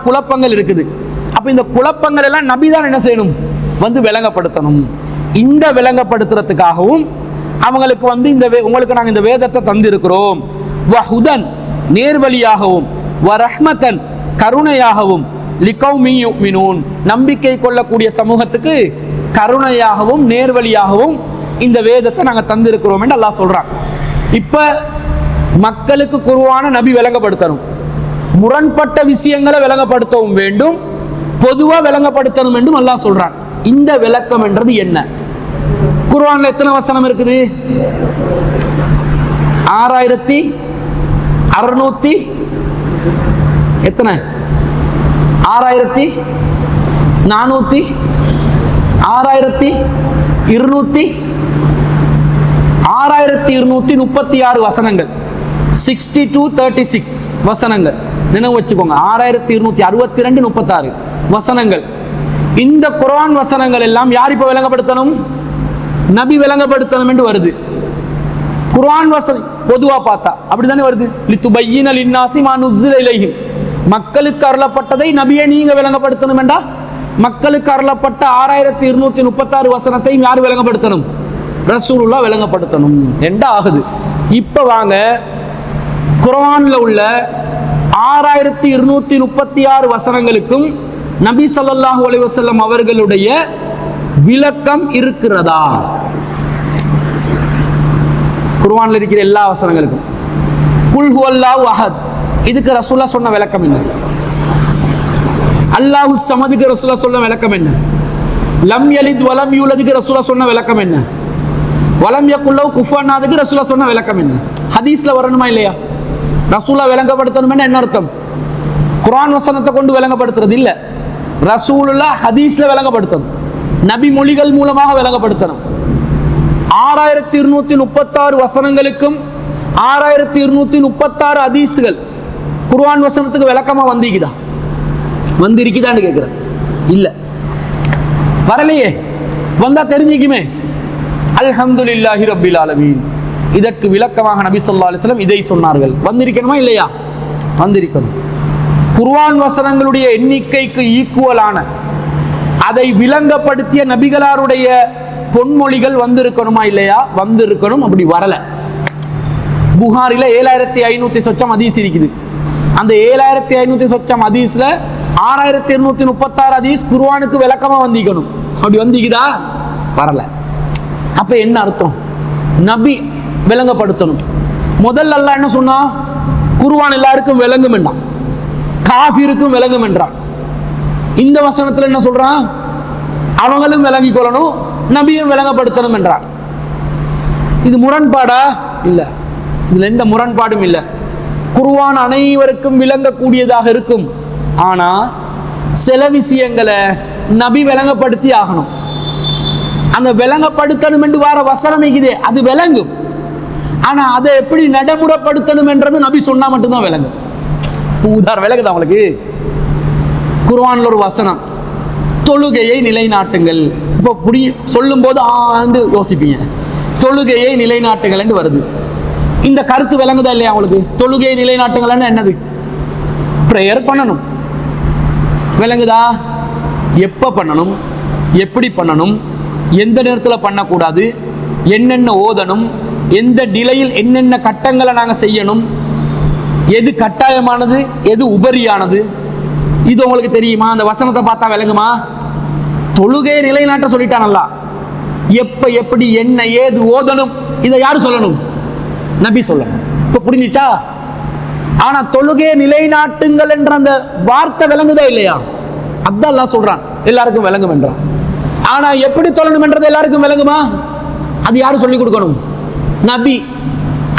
குழப்பங்கள் இருக்குது. அப்ப இந்த குழப்பங்கள் எல்லாம் நபி தான் என்ன செய்யணும்? வந்து விளங்கப்படுத்தணும். இந்த விளங்கப்படுத்துறதுக்காகவும் அவங்களுக்கு வந்து உங்களுக்கு நாங்கள் இந்த வேதத்தை தந்திருக்கிறோம். வஹுதன், நேர்வழியாகவும், வரஹ்மத்தன், கருணையாகவும், லிகௌமி யுமினூன், நம்பிக்கை கொள்ளக்கூடிய சமூகத்துக்கு கருணையாகவும் நேர்வழியாகவும் இந்த வேதத்தை நாங்கள் தந்திருக்கிறோம் என்று அல்லாஹ் சொல்றான். இப்ப மக்களுக்கு குர்ஆன நபி விளங்கப்படுத்தணும், முரண்பட்ட விஷயங்களை விளங்கப்படுத்தவும் வேண்டும், பொதுவா விளங்கப்படுத்தணும் என்றும் அல்லாஹ் சொல்றான். இந்த விளக்கம் என்றது என்ன? குர்ஆன்ல எத்தனை வசனம் இருக்குது? 6600 எத்தனை? 6400 6236 வசனங்கள், 6236 வசனங்கள். நினைவு வச்சுக்கோங்க, 6262 36 வசனங்கள். இந்த குர்ஆன் வசனங்கள் எல்லாம் யார் இப்ப விளங்கப்படுத்தணும்? நபி விளங்கப்படுத்தணும் என்று வருது. குர்ஆன் வசனம் பொதுவா பார்த்தா அப்படித்தானே வருது. லிதுபையின லின்னாசி மா நுஸ்ஸில இலைஹிம், மக்களுக்கு அருளப்பட்டதை நபியை நீங்க விளங்கப்படுத்தணும் என்றா மக்களுக்கு அருளப்பட்ட 6236 வசனத்தையும் யார் விளங்கப்படுத்தணும்? ரசூலுல்லாஹ் விளங்கப்படுத்தணும் என்றா ஆகுது. இப்ப வாங்க குர்ஆன்ல உள்ள 6236 வசனங்களுக்கும் நபி ஸல்லல்லாஹு அலைஹி வஸல்லம் அவர்களுடைய விளக்கம் இருக்கிறதா? குர்ஆன்ல இருக்கிற எல்லா வசனங்களுக்கும் குல் ஹுவல்லாஹு அஹத், இதுக்கு ரசூலுல்லாஹ் சொன்ன விளக்கம் என்ன? அல்லாஹு ஸமதுக்கு ரசூலுல்லாஹ் சொன்ன விளக்கம் என்ன? லம் யலித் வலம் யூலதுக்கு ரசூலுல்லாஹ் சொன்ன விளக்கம் என்ன? வலம் யகுல் லஹு குஃபுவன் அஹதுக்கு ரசூலுல்லாஹ் சொன்ன விளக்கம் என்ன? ஹதீஸ்ல வரணுமா இல்லையா? ரசூலுல்லாஹ் விளங்கப்படுத்தணும்னா என்ன அர்த்தம்? குர்ஆன் வசனத்தை கொண்டு விளங்கப்படுத்துறது இல்ல, ரசூலுல்லாஹ் ஹதீஸ்ல விளங்கப்படுத்தணும், நபி மொழிகள் மூலமாக விளங்கப்படுத்தணும். 6236 வசனங்களுக்கும் 6236 ஹதீஸ்கள் குர்ஆன் வசனத்துக்கு விளக்கமா வந்திருக்குதான்னு கேட்கிறேன். இல்ல, வரலையே. வந்தா தெரிஞ்சுக்குமே. அல்ஹம்துலில்லாஹி ரப்பில் ஆலமீன், இதற்கு விளக்கமாக நபி ஸல்லல்லாஹு அலைஹி வஸல்லம் இதை சொன்னார்கள். வந்திருக்கணுமா இல்லையா? வந்திருக்கணும். குர்ஆன் வசனங்களுடைய எண்ணிக்கைக்கு ஈக்குவலான அதை விளங்கப்படுத்திய நபிகளாருடைய பொன்மொழிகள் வந்திருக்கணுமா இல்லையா? வந்திருக்கணும். அப்படி வரல. புகாரில 7500 சொச்சம் ஹதீஸ் இருக்குது. அந்த 7500 சொச்சம் ஹதீஸ்ல 6236 ஹதீஸ் குர்ஆனுக்கு விளக்கமா வந்திக்கணும். அப்படி வந்திக்குதா? வரல. அப்ப என்ன அர்த்தம்? நபி விளங்கப்படுத்தணும். முதல்ல அல்லாஹ் என்ன சொன்னா? குர்ஆன் எல்லாருக்கும் விளங்கும் என்றான், காஃபிருக்கும் விளங்கும் என்றான். இந்த வசனத்துல என்ன சொல்றான்? அவங்களும் விளங்கிக் கொள்ளணும், நபியும் விளங்கப்படுத்தணும் என்றான். இது முரண்பாடா? இல்ல, இதுல எந்த முரண்பாடும் இல்லை. குர்ஆன் அனைவருக்கும் விளங்கக்கூடியதாக இருக்கும். ஆனா சில விஷயங்களை நபி விளங்கப்படுத்தி ஆகணும். அந்த விளங்கப்படுத்தணும் என்று வார வசனம் இருக்குதே அது விளங்கும். ஆனா அதை எப்படி நடைமுறைப்படுத்தணும் என்றது நபி சொன்னா மட்டும்தான் விளங்கும். உதாரணம் விளங்குதா உங்களுக்கு? குர்ஆன்ல ஒரு வசனம், தொழுகையை நிலைநாட்டுங்கள். இப்போ சொல்லும் போது ஆண்டு யோசிப்பீங்க, தொழுகையை நிலைநாட்டுங்கள் என்று வருது. இந்த கருத்து விளங்குதா இல்லையா உங்களுக்கு? தொழுகையை நிலைநாட்டுங்கள் என்னது? பிரேயர் பண்ணணும். விளங்குதா? எப்ப பண்ணணும், எப்படி பண்ணணும், எந்த நேரத்தில் பண்ணக்கூடாது, என்னென்ன ஓதணும், எந்த டிலையில் என்னென்ன கட்டங்களை நாங்கள் செய்யணும், எது கட்டாயமானது எது உபரியானது, இது உங்களுக்கு தெரியுமா? அந்த வசனத்தை பார்த்தா விளங்குமா? தொழுகையை நிலைநாட்ட சொல்லிட்டானல்ல, எப்ப எப்படி என்ன ஏது ஓதணும் இதை யாரு சொல்லணும்? நபி சொல்லணும். இப்ப புரிஞ்சிச்சா? ஆனா தொழுகையை நிலைநாட்டுங்கள் என்ற அந்த வார்த்தை விளங்குதா இல்லையா? அதான் அல்லாஹ் சொல்றான் எல்லாருக்கும் விளங்கும் என்றான். ஆனா எப்படி தொழணும் என்றது எல்லாருக்கும் விளங்குமா? அது யாரு சொல்லி கொடுக்கணும்? நபி.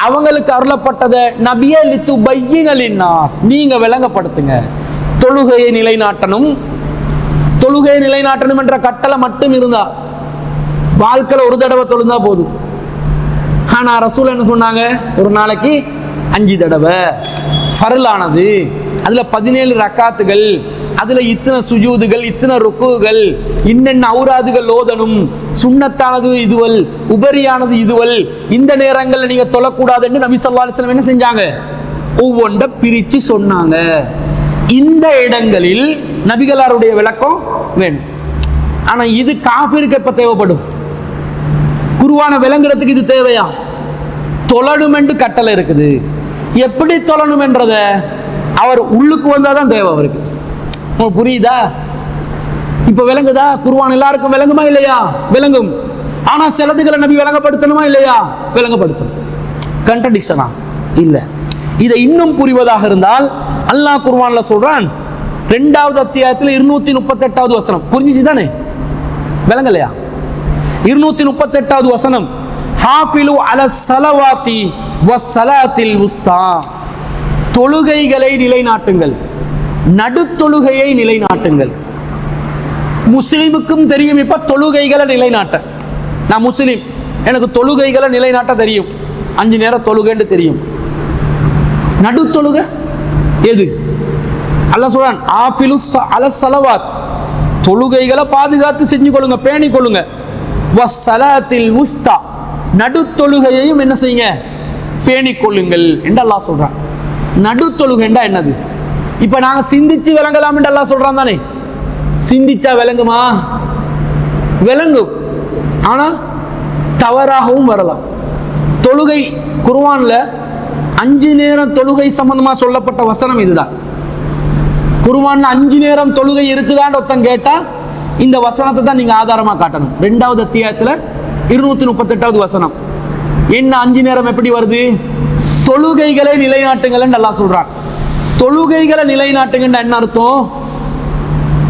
அவங்களுக்கு அருளப்பட்டதை நபியே லித்துபையின லின்னாஸ், நீங்க விளங்கப்படுத்துங்க. தொழுகையை நிலைநாட்டணும். தொழுகையை நிலைநாட்டணும் என்ற கட்டளை மட்டும் இருந்தா வாழ்க்கையில் ஒரு தடவை தொழுந்தா போதும். ஆனா ரசூல் என்ன சொன்னாங்க? ஒரு நாளைக்கு 5 தடவை ஃபர்லானது, அதுல 17 ரக்காத்துகள், அதுல இத்தனை சுஜூதுகள், இத்தனை ருக்குகள், இன்னென்ன ஔராதுகள் ஓதணும், சுன்னத்தானது இதுவல், உபரியானது இதுவல், இந்த நேரங்களில் நீங்க தொழக்கூடாது என்று நபி ஸல்லல்லாஹு அலைஹி வஸல்லம் என்ன செஞ்சாங்க? ஒவ்வொன்றை பிரிச்சு சொன்னாங்க. இந்த இடங்களில் நபிகளாருடைய விளக்கம் வேணும். ஆனா இது காஃபிருக்கு எப்ப தேவைப்படும்? குர்ஆன விளங்குறதுக்கு இது தேவையா? தொழணும் என்று கட்டளை இருக்குது. எப்படி தொழணும் என்றத அவர் உள்ளுக்கு வந்தாதான் தேவை அவருக்கு. உங்களுக்கு புரியுதா? இப்ப விளங்குதா? குர்ஆன் எல்லாருக்கும் விளங்குமா இல்லையா? விளங்கும். ஆனா சிலதுகளை நபி விளங்கப்படுத்தணுமா இல்லையா? விளங்கப்படுத்தணும். கண்ட்ரடிக்ஷனா இல்ல. இதை இன்னும் புரிவதாக இருந்தால் அல்லாஹ் குர்ஆன்ல சொல்றான், 2வது அத்தியாயத்தில் 238வது வசனம். புரிஞ்சுச்சு தானே? விளங்கலையா? 238வது வசனம், ஹாஃபிலு அலஸ் ஸலவாத்தி வஸ்ஸலாத்தில் உஸ்தா, தொழுகைகளை நிலைநாட்டுங்கள், நடுத்தொழுகையை நிலைநாட்டுங்கள். முஸ்லிமுக்கும் தெரியும் இப்ப தொழுகைகளை நிலைநாட்ட. நான் முஸ்லிம், எனக்கு தொழுகைகளை நிலைநாட்ட தெரியும், 5 நேரம் தொழுகைன்னு தெரியும். நடுத்தொழுகை எது? அல்லாஹ் சொல்றான், ஆஃபிலு அலஸ் ஸலவாத், தொழுகைகளை பாதுகாத்து செஞ்சு கொள்ளுங்க, பேணி கொள்ளுங்க. வஸ்ஸலாத்தில் உஸ்தா, நடுத்தொழுகையையும் என்ன செய்யுங்க? பேணி கொள்ளுங்கள் என்று அல்லாஹ் சொல்றான். நடுத்தொழுகைண்டா என்னது? இப்ப நாங்க சிந்திச்சு விளங்கலாம் என்று அல்லாஹ் சொல்றான் தானே? சிந்திச்சா விளங்குமா? விளங்கும். ஆனா தவறாகவும் வரலாம். தொழுகை குர்ஆன்ல 5 நேரம் தொழுகை சம்பந்தமா சொல்லப்பட்ட வசனம் இதுதான். குர்ஆன்ல 5 நேரம் தொழுகை இருக்குதான்னு ஒருத்தன் கேட்டா இந்த வசனத்தை தான் நீங்க ஆதாரமா காட்டணும். 2வது அத்தியாயத்துல 238வது வசனம். என்ன 5 நேரம் எப்படி வருது? தொழுகைகளை நிலைநாட்டுங்கள் என்று அல்லாஹ் சொல்றான். தொழுகைகளை நிலைநாட்டுங்கள் என்ன அர்த்தம்?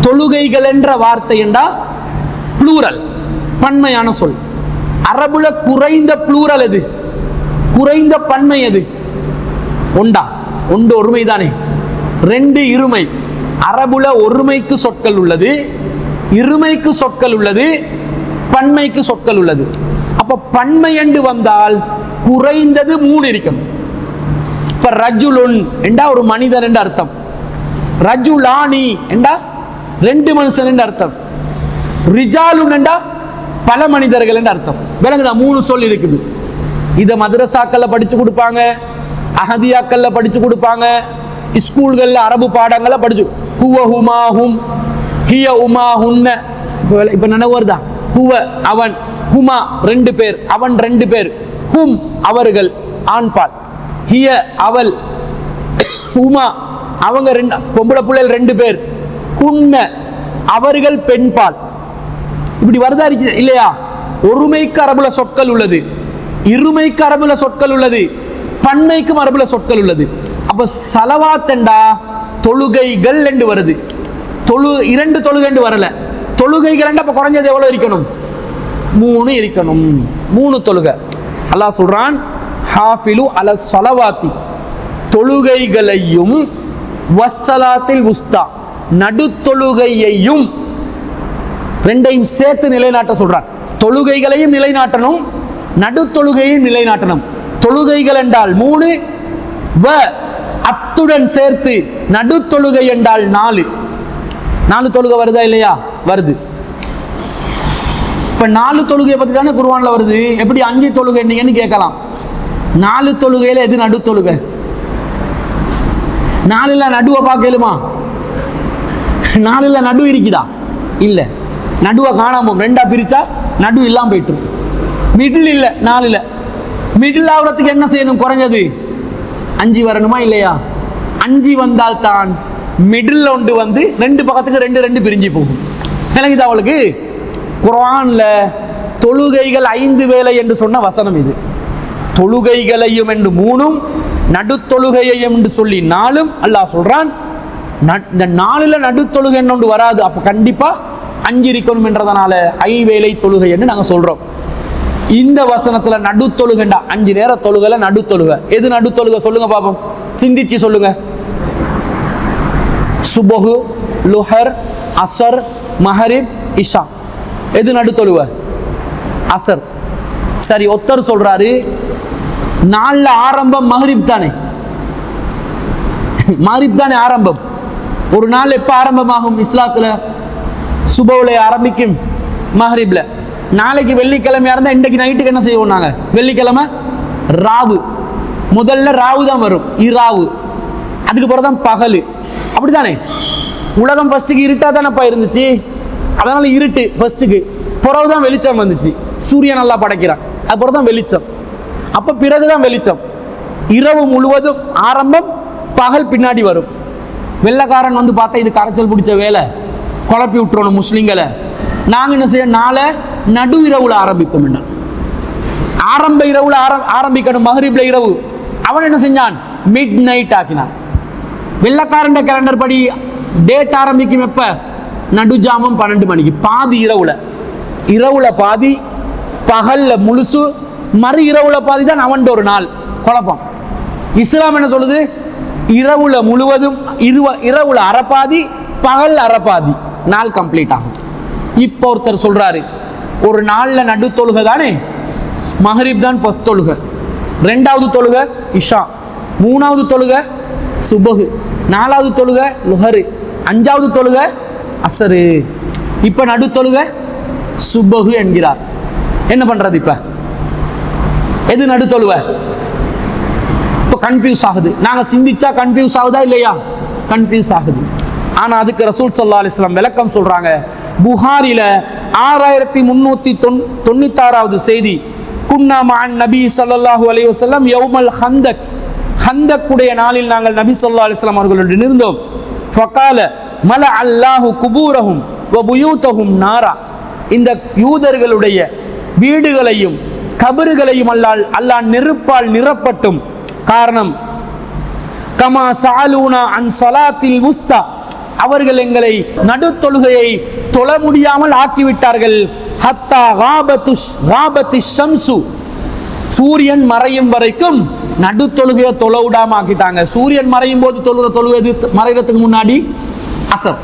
தொழுகைகள் என்ற வார்த்தை என்றா ப்ளூரல், பன்மையான சொல். அரபுல குறைந்த ப்ளூரல் எது? குறைந்த பன்மை எது? ஒண்டா? ஒன்று ஒருமை தானே. 2 இருமை. அரபுல ஒருமைக்கு சொற்கள் உள்ளது, இருமைக்கு சொற்கள் உள்ளது, பன்மைக்கு சொற்கள் உள்ளது. அப்ப பன்மை என்று வந்தால் குறைந்தது 3 இருக்கணும். இப்ப ரஜுலுன் என்றா ஒரு மனிதன் என்ற அர்த்தம், ரஜுலானி என்றா 2 மனுஷன் என்ற அர்த்தம், ரிஜாலுன் என்றா பல மனிதர்கள் என்ற அர்த்தம். விளங்குதா? 3 சொல் இருக்குது. இதை மதரசாக்கள்ல படிச்சு கொடுப்பாங்க, அஹதியாக்கள்ல படிச்சு கொடுப்பாங்க, ஸ்கூல்கள்ல அரபு பாடங்களை படிச்சு, ஹுவ ஹுமா ஹும், ஹிய உமா ஹுன்ன. இப்ப நினைவு வருதா? ஹுவ அவன், ஹுமா 2 பேர், அவன் 2 பேர், ஹும் அவர்கள் ஆண்பால், ஹிய அவள், உமா அவங்க 2 பொம்பளை பிள்ளைகள் 2 பேர், ஹுன்ன அவர்கள் பெண்பால். இப்படி வருதா இல்லையா? ஒருமைக்கு அரபுல சொற்கள் உள்ளது, இருமைக்கு அரபுல சொற்கள் உள்ளது, பன்மைக்கும் அரபுல சொற்கள் உள்ளது. அப்ப ஸலவாத் என்றா தொழுகைகள் என்று வருது. 2 தொழுகை என்று வரல. தொழுகைகள் அப்ப குறைஞ்சது எவ்வளவு இருக்கணும்? 3 இருக்கணும். 3 தொழுகை. அல்லாஹ் சொல்றான், ஹாஃபிலு அலஸ் ஸலவாத்தி, தொழுகைகளையும் வஸ்ஸலாத்தில் உஸ்தா, நடுத்தொழுகையையும் ரெண்டையும் சேர்த்து நிலைநாட்ட சொல்றான். தொழுகைகளையும் நிலைநாட்டணும், நடுத்தொழுகையும் நிலைநாட்டணும். தொழுகைகள் என்றால் 3, அத்துடன் சேர்த்து நடுத்தொழுகை என்றால் 4 தொழுகை வருதா இல்லையா? வருது. இப்ப 4 தொழுகையை பத்தி தானே குர்ஆன்ல வருது. எப்படி 5 தொழுகை நீங்கன்னு கேட்கலாம். 4 தொழுகையில எது நடுத்தொழுகை? 4ல நடுவை பார்க்கலுமா? 4ல நடு இருக்குதா? இல்ல. நடுவை காணாம 2ஆ பிரிச்சா நடு இல்லாம போயிட்டு. மிடில் இல்ல 4ல. மிடில் ஆகுறதுக்கு என்ன செய்யணும்? குறைஞ்சது 5 வரணுமா இல்லையா? 5 வந்தால் தான் மிடில் ஒன்று வந்து 2 பக்கத்துக்கு 2 பிரிஞ்சு போகும். விளங்குது அவளுக்கு? குர்ஆன்ல தொழுகைகள் 5 வேளை என்று சொன்ன வசனம் இது. தொழுகைகளையும் என்று 3, நடுத்தொழுகையையும் என்று சொல்லி 4. அல்லாஹ் சொல்றான் இந்த 4ல நடுத்தொழுகை ஒன்று வராது. அப்ப கண்டிப்பா 5 இருக்கணும் என்றதனால 5 வேளை தொழுகை என்று நாங்க சொல்றோம். இந்த வசனத்துல நடுத்தொழுகண்டா 5 நேர தொழுகல நடுத்தொழுகை. எது நடுத்தொழுகை சொல்லுங்க பாப்போம், சிந்திச்சு சொல்லுங்க. சுபஹு, லுஹர், அசர், மஹரிப், இஷா. எது நடுத்தொழுகை? அசர். சரி, ஒத்தர் சொல்றாரு 4ல ஆரம்பம் மஹரிப் தானே. மஹரிப் தானே ஆரம்பம். ஒரு நாள் எப்ப ஆரம்பமாகும் இஸ்லாத்துல? சுபவுல ஆரம்பிக்கும், மஹரிப்ல. நாளைக்கு வெள்ளிக்கிழமையா இருந்தா இன்றைக்கு நைட்டுக்கு என்ன செய்வோம் நாங்க? வெள்ளிக்கிழமை ராவு. முதல்ல ராவு தான் வரும், இராவு. அதுக்கு பிறகுதான் பகல். அப்படித்தானே? உலகம் ஃபர்ஸ்ட்டுக்கு இருட்டா தானப்பா இருந்துச்சு. அதனால இருட்டு ஃபர்ஸ்ட்டுக்கு, பிறகுதான் வெளிச்சம் வந்துச்சு. சூரியன் நல்லா படைக்கிறான், அது பிறகுதான் வெளிச்சம். அப்ப பிறகுதான் வெளிச்சம். இரவு முழுவதும் ஆரம்பம், பகல் பின்னாடி வரும். வெள்ளைக்காரன் வந்து பார்த்தா இது கரைச்சல் பிடிச்ச வேலை, குழப்பி விட்டுறணும் முஸ்லிம்களை. நாங்க என்ன செய்ய? நாளை நடு இரவுல ஆரம்பிப்போம். ஆரம்ப இரவுல ஆரம்பிக்கணும், மஹரிப்ல இரவு. அவன் என்ன செஞ்சான்? மிட் நைட் ஆக்கினான். வெள்ளைக்காரன் கேலண்டர் படி டேட் ஆரம்பிக்கும் எப்ப? நடுஜாமம் 12 மணிக்கு. பாதி இரவுல பாதி, பகல்ல முழுசு, மறு இரவுல பாதி தான் அவன் ஒரு நாள். குழப்பம். இஸ்லாம் என்ன சொல்லுது? இரவுல முழுவதும், இரவுல அரைப்பாதி, பகல் அரைப்பாதி, நாள் கம்ப்ளீட் ஆகும். இப்போ ஒருத்தர் சொல்றாரு ஒரு நாள்ல நடு தொழுகை தானே, மஹரிப் தான் ஃபர்ஸ்ட் தொழுகை, 2வது தொழுகை இஷா, 3வது தொழுகை சுபஹு, 4வது தொழுகை லுஹரு, 5வது தொழுகை அசரு. இப்ப நடு தொழுகை சுபஹு என்கிறார். என்ன பண்றது? இப்ப எது நடு தொழுகை? இப்ப கன்ஃபியூஸ் ஆகுது. நாங்க சிந்திச்சா கன்ஃபியூஸ் ஆகுதா இல்லையா? கன்ஃபியூஸ் ஆகுது. ஆனா அதுக்கு ரசூல் ஸல்லல்லாஹு அலைஹி வஸல்லம் விளக்கம் சொல்றாங்க. புகாரில 6396வது செய்தி. குன்னா மஅன் நபி ஸல்லல்லாஹு அலைஹி வஸல்லம் யௌமல் ஹந்தக். ஹந்தக்குடைய நாளில் நாங்கள் நபி ஸல்லல்லாஹு அலைஹி வஸல்லம் அவர்களுடன் இருந்தோம். ஃபகால மல அல்லாஹு குபூரஹும் வ புயூதஹும் நாரா. இந்த யூதர்களுடைய வீடுகளையும் கபறுகளையும் அல்லாஹ் நெருப்பால் நிரப்பட்டும். காரணம், கமா சாலூனா அன் ஸலாத்தில் உஸ்தா. அவர்கள் எங்களை நடுத்தொழுகையை தொழ முடியாமல் ஆக்கிவிட்டார்கள். ஹத்தா காபத்தி ஷம்சு. சூரியன் மறையும் வரைக்கும் நடுத்தொழுகையை தொழ விடாம ஆக்கிட்டாங்க. சூரியன் மறையும் போது தொழுவது மறைகிறதுக்கு முன்னாடி அசர்.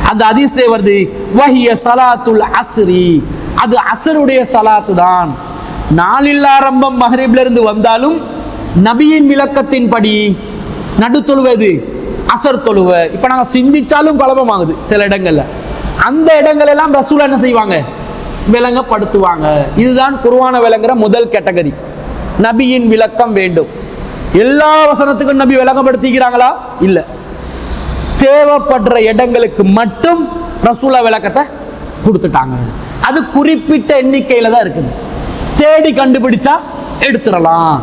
அந்த ஹதீஸ்ல வருது வஹிய ஸலாத்துல் அஸ்ரி. அது அசருடைய ஸலாத்து தான். நாளில் ஆரம்பம் மஹ்ரிப்ல இருந்து வந்தாலும் நபியின் விளக்கத்தின்படி நடுத்தொழுவது அசர் தொழுவை. இப்ப நாங்க சிந்திச்சாலும் குழப்பமாகுது சில இடங்கள்ல. அந்த இடங்கள் எல்லாம் ரசூல் என்ன செய்வாங்க? விளங்கப்படுத்துவாங்க. இதுதான் குர்ஆன விளங்குற முதல் கேட்டகரி. நபியின் விளக்கம் வேண்டும். எல்லா வசனத்துக்கும் நபி விளங்கப்படுத்திக்கிறாங்களா? இல்ல. தேவைப்படுற இடங்களுக்கு மட்டும் ரசூலா விளக்கத்தை கொடுத்துட்டாங்க. அது குறிப்பிட்ட எண்ணிக்கையில தான் இருக்குது. தேடி கண்டுபிடிச்சா எடுத்துடலாம்.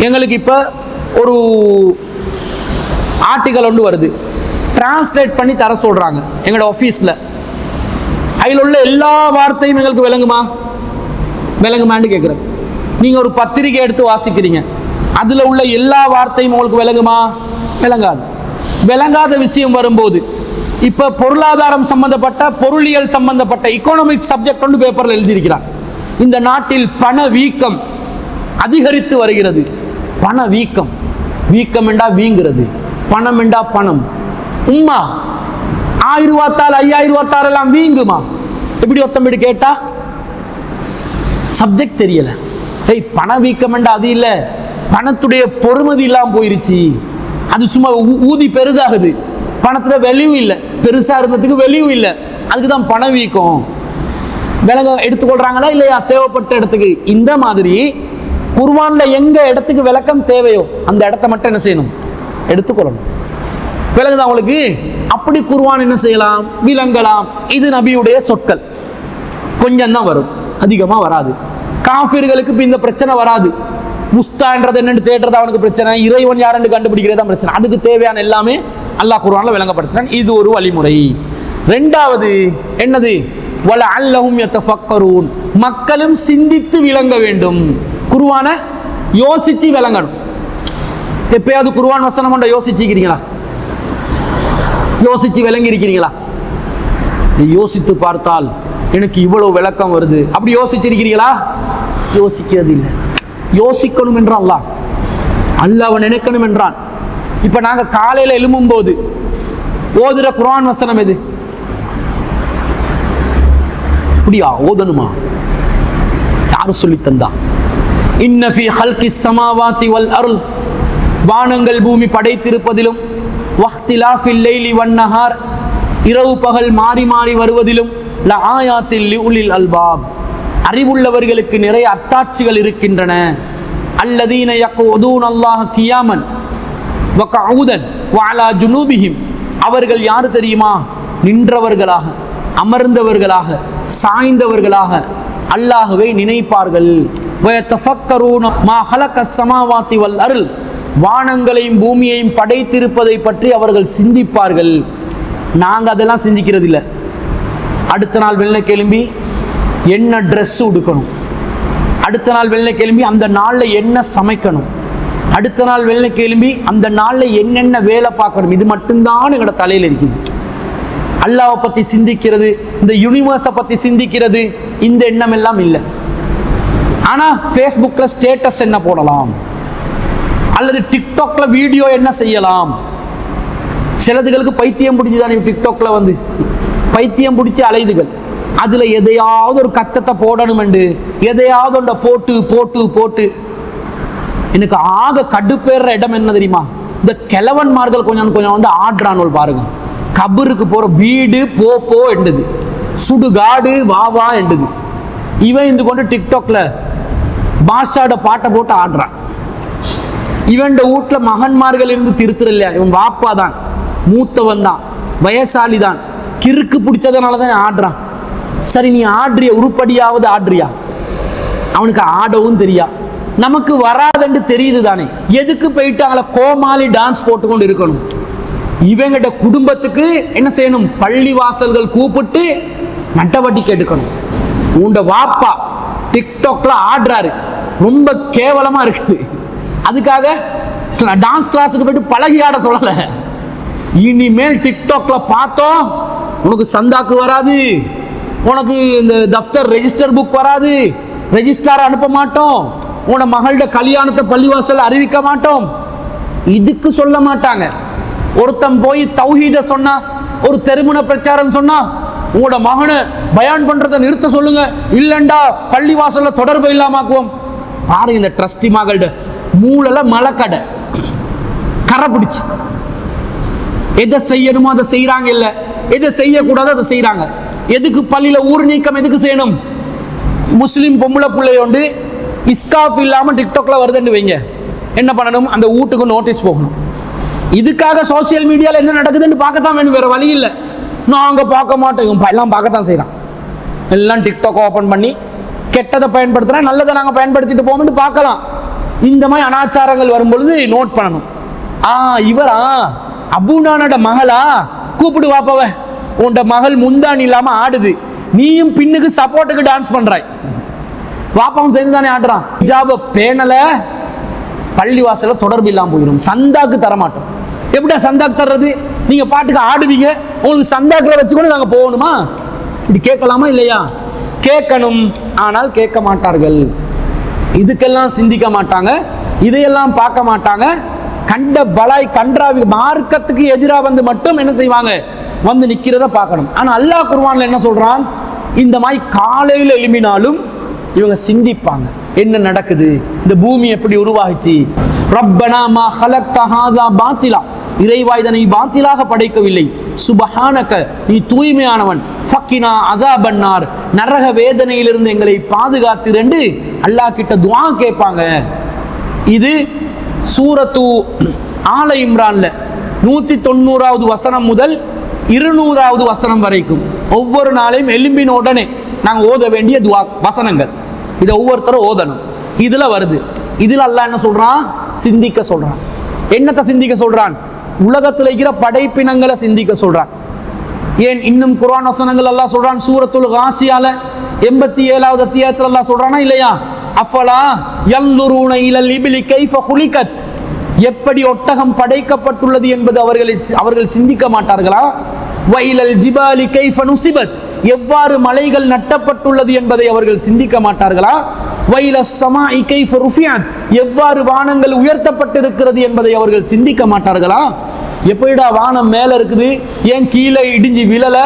எங்களுக்கு இப்ப ஒரு ஆர்டிகல் ஒன்று வருது, டிரான்ஸ்லேட் பண்ணி தர சொல்றாங்க எங்களோட ஆஃபீஸில். அதில் உள்ள எல்லா வார்த்தையும் எங்களுக்கு விளங்குமான்னு கேட்குறேன். நீங்கள் ஒரு பத்திரிகை எடுத்து வாசிக்கிறீங்க, அதில் உள்ள எல்லா வார்த்தையும் உங்களுக்கு விளங்குமா? விளங்காது. விளங்காத விஷயம் வரும்போது, இப்போ பொருளாதாரம் சம்பந்தப்பட்ட, பொருளியல் சம்பந்தப்பட்ட எக்கனாமிக் சப்ஜெக்ட் ஒன்று பேப்பரில் எழுதியிருக்கிறார். இந்த நாட்டில் பண வீக்கம் அதிகரித்து வருகிறது. பண வீக்கம், வீக்கம் என்றா வீங்கிறது, பணம் என்றா பணம். உம்மா 1000 ரூபாத்தால் 5000 ரூபாத்தால் எல்லாம் வீங்குமா? எப்படி ஒத்தம்படி கேட்டா சப்ஜெக்ட் தெரியல. பண வீக்கம் அது இல்ல, பணத்துடைய பொறுமதி இல்லாம போயிருச்சு. அது சும்மா ஊதி பெரிதாகுது. பணத்துல வெளியும் இல்லை, பெருசா இருந்ததுக்கு வெளியும் இல்லை, அதுக்குதான் பண வீக்கம். விலங்க எடுத்துக்கொள்றாங்களா இல்லையா தேவைப்பட்ட இடத்துக்கு? இந்த மாதிரி குர்ஆன்ல எங்க இடத்துக்கு விளக்கம் தேவையோ அந்த இடத்த மட்டும் என்ன செய்யணும், எடுத்துக்கொள்ளணும். விலங்குதான் அவங்களுக்கு. அப்படி குர்ஆன் என்ன செய்யலாம், விளங்கலாம். இது நபியுடைய சொற்கள். கொஞ்சம் தான் வரும், அதிகமா வராது. காஃபிர்களுக்கு இப்ப இந்த பிரச்சனை வராது. முஸ்தான்றது என்னன்னு தேடுறது அவனுக்கு பிரச்சனை, இறைவன் யாருன்னு கண்டுபிடிக்கிறது தான் பிரச்சனை. அதுக்கு தேவையான எல்லாமே அல்லாஹ் குர்ஆன்ல விளங்கப்படுத்துறான். இது ஒரு வழிமுறை. ரெண்டாவது என்னது, வலஅல்லஹும் யதஃபக்கரூன், மக்களும் சிந்தித்து விளங்க வேண்டும். குர்ஆனை யோசிச்சு விளங்கணும். எப்பயாவது குர்ஆன் வசனம் கொண்ட யோசிச்சிருக்கிறீங்களா? யோசிச்சு விளங்கி இருக்கிறீங்களா? யோசித்து பார்த்தால் எனக்கு இவ்வளவு விளக்கம் வருது, அப்படி யோசிச்சிருக்கிறீங்களா? யோசிக்கிறது இல்லை. யோசிக்கணும் என்றான் அல்லாஹ், அல்லாஹ்வை நினைக்கணும் என்றான். இப்ப நாங்க காலையில எழும்பும் போது ஓதுற குர்ஆன் வசனம் எது? அப்படியா ஓதணுமா? யாரும் சொல்லி தந்தா? இன்ன ஃபீ ஹல்கிஸ் ஸமாவாதி வல் அர்ல், வானங்கள் பூமி படைத்திருப்பதிலும், வக்திலாஃபில் லைலி வன் நஹார், இரவு பகல் மாறி மாறி வருவதிலும், லஆயாத்தில் லிஉலில் அல்பாப், அறிவுள்ளவர்களுக்கு நிறைய அத்தாட்சிகள் இருக்கின்றன. அல்லதீன யக்உதூன அல்லாஹ் கியாமன் வ கஊதன் வ அலா ஜுனூபிஹிம், அவர்கள் யார் தெரியுமா? நின்றவர்களாக, அமர்ந்தவர்களாக, சாய்ந்தவர்களாக அல்லாஹ்வை நினைப்பார்கள். வ யதஃபக்கரூன மா ஹலகஸ் ஸமாவாதி வல் அர்ல், வானங்களையும் பூமியையும் படைத்திருப்பதை பற்றி அவர்கள் சிந்திப்பார்கள். நாங்க அதெல்லாம் சிந்திக்கிறது இல்லை. அடுத்த நாள் வெள்ளை கிளம்பி என்ன ட்ரெஸ் உடுக்கணும், அடுத்த நாள் வெள்ளை கிளம்பி அந்த நாளில் என்ன சமைக்கணும், அடுத்த நாள் வெள்ளை கிளம்பி அந்த நாளில் என்னென்ன வேலை பார்க்கணும், இது மட்டும்தான் எங்களோட தலையில் இருக்குது. அல்லாஹ்வை பற்றி சிந்திக்கிறது, இந்த யூனிவர்ஸை பற்றி சிந்திக்கிறது, இந்த எண்ணம் எல்லாம் இல்லை. ஆனால் ஃபேஸ்புக்கில் ஸ்டேட்டஸ் என்ன போடலாம், அல்லது டிக்டாக்ல வீடியோ என்ன செய்யலாம். சிலதுகளுக்கு பைத்தியம் பிடிச்சுதான் டிக்டாக்ல வந்து பைத்தியம் பிடிச்சி அலைதுகள். அதுல எதையாவது ஒரு கத்தத்தை போடணும் என்று எதையாவது ஒன்றை போட்டு போட்டு போட்டு எனக்கு ஆக கடுப்பேற இடம் என்ன தெரியுமா? இந்த கிழவன்மார்கள் கொஞ்சம் கொஞ்சம் வந்து ஆடுறானோல் பாருங்க. கபருக்கு போற வீடு போ போ என்றது, சுடுகாடு வா வா என்றது. இவன் இந்த கொண்டு டிக்டாக்ல பாஷாட பாட்டை போட்டு ஆடுறான். இவன் வீட்டுல மகன்மார்கள் இருந்து திருத்துற இல்லையா, இவன் வாப்பா தான், மூத்தவன் தான், வயசாளி தான், கிறுக்கு பிடிச்சதுனால தான் ஆடுறான். சரி, நீ ஆடுறிய, உருப்படியாவது ஆடுறியா? அவனுக்கு ஆடவும் தெரியா, நமக்கு வராதுன்னு தெரியுது தானே. எதுக்கு போயிட்டு அவங்கள கோமாளி டான்ஸ் போட்டுக்கொண்டு இருக்கணும்? இவங்கிட்ட குடும்பத்துக்கு என்ன செய்யணும்? பள்ளி வாசல்கள் கூப்பிட்டு நடவடிக்கை எடுக்கணும். உண்ட வாப்பா டிக்டாக்ல ஆடுறாரு, ரொம்ப கேவலமா இருக்குது. அதுக்காக டான்ஸ் கிளாஸுக்கு போயிட்டு பழகி ஆட சொல்லல. இனிமேல் டிக்டாக்ல பார்த்தோம் உனக்கு சந்தாக்கு வராது, உனக்கு இந்த தப்தர் ரெஜிஸ்டர் புக் வராது, ரெஜிஸ்டார் அனுப்ப மாட்டோம், உன மகளோட கல்யாணத்தை பள்ளிவாசல் அறிவிக்க மாட்டோம். இதுக்கு சொல்ல மாட்டாங்க. ஒருத்தன் போய் தௌஹீத சொன்னா, ஒரு தெருமுன பிரச்சாரம் சொன்னா, உங்களோட மகனை பயான் பண்றதை நிறுத்த சொல்லுங்க, இல்லண்டா பள்ளிவாசல்ல தொடர்பு இல்லாமக்குவோம். பாருங்க, இந்த ட்ரஸ்டி மகளோட மூளல மலக்கடை கரை பிடிச்சு எதை செய்யணுமோ அதை செய்யறாங்க, இல்ல எதை செய்யக்கூடாது அதை செய்யறாங்க. எதுக்கு பள்ளியில ஊர் நீக்கம் எதுக்கு செய்யணும்? முஸ்லிம் பொம்பளை பிள்ளையோண்டு இஸ்காப் இல்லாம டிக்டாக்ல வருதுன்னு வைங்க, என்ன பண்ணணும்? அந்த வீட்டுக்கு நோட்டீஸ் போகணும். இதுக்காக சோசியல் மீடியால என்ன நடக்குதுன்னு பார்க்கத்தான் வேணும், வேற வழி இல்லை. நாங்க பார்க்க மாட்டோம், எல்லாம் பார்க்கத்தான் செய்யறான். எல்லாம் டிக்டாக் ஓபன் பண்ணி கெட்டதை பயன்படுத்துறேன், நல்லதை நாங்க பயன்படுத்திட்டு போவோம்னு பார்க்கலாம். இந்த மாதிரி அனாச்சாரங்கள் வரும்பொழுது நோட் பண்ணணும். இவரா அபுனானோட மகளா, கூப்பிடு வாப்பவ, உன்ட மகள் முந்தானி இல்லாம ஆடுது, நீயும் பின்னுக்கு சப்போர்ட்டுக்கு டான்ஸ் பண்றாய், வாப்பாவும் சேர்ந்து தானே ஆடுறான். ஹிஜாப பேணல, பள்ளிவாசல தொடர்பு இல்லாம போயிடும். சந்தாக்கு தரமாட்டோம். எப்படியா சந்தாக்கு தர்றது? நீங்க பாட்டுக்கு ஆடுவீங்க, உங்களுக்கு சந்தாக்குல வச்சுக்கொண்டு நாங்க போகணுமா? இப்படி கேட்கலாமா இல்லையா? கேட்கணும், ஆனால் கேட்க மாட்டார்கள். இதுக்கெல்லாம் சிந்திக்க மாட்டாங்க, இதையெல்லாம் பார்க்க மாட்டாங்க. கண்ட பலாய் கன்றாவி மார்க்கத்துக்கு எதிராக வந்து மட்டும் என்ன செய்வாங்க, வந்து நிக்கிறத பார்க்கணும். ஆனா அல்லாஹ் குர்ஆன்ல என்ன சொல்றான், இந்த மாதிரி காலையில எழும்பினாலும் இவங்க சிந்திப்பாங்க, என்ன நடக்குது, இந்த பூமி எப்படி உருவாகிச்சு. ரப்பனா மா ஹலக்த ஹாதா பாத்திலா, இறைவா இதனை பாத்திலாக படைக்கவில்லை, சுபஹானக நீ தூய்மையானவன், ஃபக்கினா அஸாபன்னார் நரக வேதனையிலிருந்து எங்களை பாதுகாத்திரண்டு அல்லாஹ் கிட்ட துஆ கேட்பாங்க. இது சூரத்து ஆல இம்ரான்ல 190வது வசனம் முதல் 200வது வசனம் வரைக்கும் ஒவ்வொரு நாளையும் எலும்பின உடனே நாங்கள் ஓத வேண்டிய துஆ வசனங்கள். இதை ஒவ்வொருத்தரும் ஓதணும். இதுல வருது. இதுல அல்லாஹ் என்ன சொல்றான், சிந்திக்க சொல்றான். என்னத்தை சிந்திக்க சொல்றான், உலகத்தில் இருக்கிற படைப்பினங்களை சிந்திக்க சொல்றான். ஏன் இன்னும் குர்ஆன் வசனங்கள் அல்லாஹ் சொல்றான். சூரத்துல் காசியால 87வது அத்தியாயத்தில் அல்லாஹ் சொல்றானா இல்லையா, அஃபலா யன்துரூன இலல் இப்லி கைஃப குலிகத், எப்படி ஒட்டகம் படைக்கப்பட்டுள்ளது என்பது அவர்கள் சிந்திக்க மாட்டார்களா. வைலல் ஜிபாலி கைஃப நுசிபத், எவ்வாறு மலைகள் நட்டப்பட்டுள்ளது என்பதை அவர்கள் சிந்திக்க மாட்டார்களா. வைலஸ் ஸமாஇ கைஃப ருஃபியத், எவ்வாறு வானங்கள் உயர்த்தப்பட்டிருக்கிறது என்பதை அவர்கள் சிந்திக்க மாட்டார்களா. எப்படிடா வானம் மேல இருக்குது, ஏன் கீழே இடிஞ்சு விழல,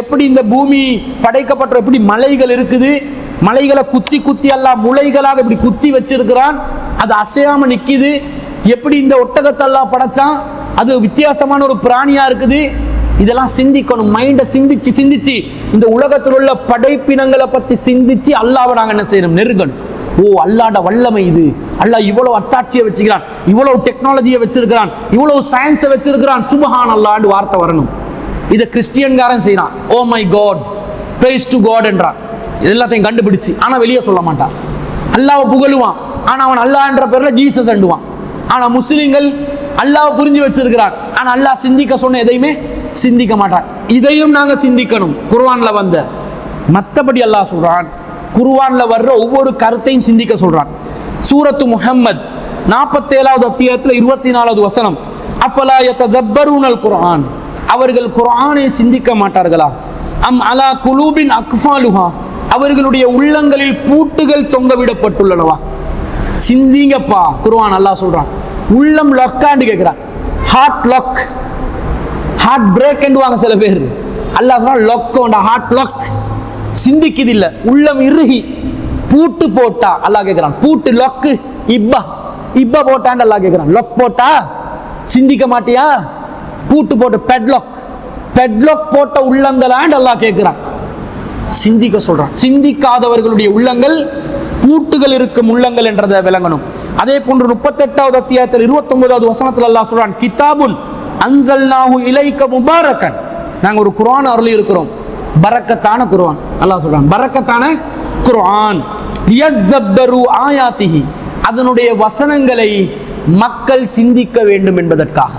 எப்படி இந்த பூமி படைக்கப்பட்ட, எப்படி மலைகள் இருக்குது, மலைகளை குத்தி குத்தி அல்லாஹ் முளைகளாக இப்படி குத்தி வச்சிருக்கிறான், அது அசையாம நிக்குது. எப்படி இந்த ஒட்டகத்தை அல்லாஹ் படைச்சான், அது வித்தியாசமான ஒரு பிராணியா இருக்குது. இதெல்லாம் சிந்திக்கணும். மைண்டை சிந்திச்சு சிந்திச்சு இந்த உலகத்தில் உள்ள படைப்பினங்களை பத்தி சிந்திச்சு அல்லாஹ்வை நாங்கள் என்ன செய்யணும், நெருங்கணும். ஓ அல்லாஹ்ட வல்லமை இது, அல்லாஹ் இவ்வளவு அத்தாட்சியை வச்சுக்கிறான், இவ்வளவு டெக்னாலஜியை வச்சிருக்கிறான், இவ்வளவு சயின்ஸை வச்சிருக்கிறான், சுப்ஹான் அல்லாஹ்னு வார்த்தை வரணும். இதை கிறிஸ்டியன்காரன் செய்யறான். Oh my God, praise to God என்றான். எல்லாத்தையும் கண்டுபிடிச்சு, ஆனா வெளியே சொல்ல மாட்டான். அல்லாஹ்வை புகழுவான், ஆனா அவன் அல்லாஹ் என்ற பேர்ல ஜீசஸ் அண்டுவான். ஆனா முஸ்லிம்கள் அல்லாஹ்வை புரிஞ்சு வச்சிருக்கிறான், ஆனா அல்லாஹ் சிந்திக்க சொன்ன எதையுமே சிந்திக்க மாட்டான். இதையும் நாங்க சிந்திக்கணும். குர்ஆன்ல வந்த மற்றபடி அல்லாஹ் சொல்றான், குர்ஆன்ல வர்ற ஒவ்வொரு கருத்தையும் சிந்திக்க சொல்றான். சூரத்து முஹம்மத் 47வது அத்தியாயத்தில் 24வது வசனம், அஃபலா யததப்பரூனல் குர்ஆன், அவர்கள் குர்ஆனை சிந்திக்க மாட்டார்களா. அம் அலா குலூபின் அக்ஃபாலுஹா, அவர்களுடைய உள்ளங்களில் பூட்டுகள் தொங்க விடப்பட்டுள்ளனவா. சிந்திங்கப்பா, குர்ஆன் அல்லாஹ் சொல்றான். உள்ளம் லொக்கான்னு கேட்கிறான், ஹார்ட் லாக், ஹார்ட் பிரேக் என்றுவாங்க சில பேர். அல்லாஹ் சொல்றான் லொக்கோண்டா, ஹார்ட் லாக், சிந்திக்குது இல்ல, உள்ளம் இறுகி பூட்டு போட்டா. அல்லாஹ் கேட்கிறான் பூட்டு லொக்கு, இப்ப போட்டான்னு அல்லாஹ் கேட்கிறான். லொக் போட்டா சிந்திக்க மாட்டியா, பூட்டு போட்டு பெட்லாக் போட்ட உள்ளங்களான்னு அல்லாஹ் கேட்கிறான். சிந்திக்க சொல்றான். சிந்திக்காதவர்களுடைய உள்ளங்கள் பூட்டுகள் இருக்கும் உள்ளங்கள் என்றதை விளங்கணும். அதே போன்று 38வது அத்தியாயத்தில் 29வது வசனத்தில் அல்லாஹ் சொல்றான், கிதாபுன் அன்ஸல்நாஹு இலைக முபாரக்கன், நாங்க ஒரு குர்ஆன் அருளி இருக்கிறோம், பரக்கத்தான குர்ஆன். அல்லாஹ் சொல்றான் பரக்கத்தான குர்ஆன், லியஸப்பரு ஆயாத்திஹி, அதனுடைய வசனங்களை மக்கள் சிந்திக்க வேண்டும் என்பதற்காக.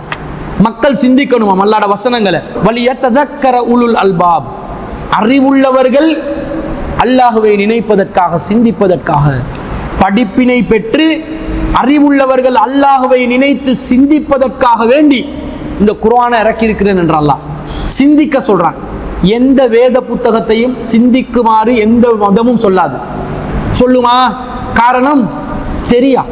மக்கள் சிந்திக்கணும் அல்லாஹ்வுடைய வசனங்களை. வலியததக்கர உலுல் அல்பாப், அறிவுள்ளவர்கள் அல்லாஹ்வை நினைப்பதற்காக, சிந்திப்பதற்காக, படிப்பினை பெற்று அறிவுள்ளவர்கள் அல்லாஹ்வை நினைத்து சிந்திப்பதற்காக வேண்டி இந்த குர்ஆனை இறக்கி இருக்கிறேன் என்ற அல்லாஹ் சிந்திக்க சொல்றான். எந்த வேத புத்தகத்தையும் சிந்திக்குமாறு எந்த மதமும் சொல்லாது. சொல்லுமா? காரணம் தெரியா,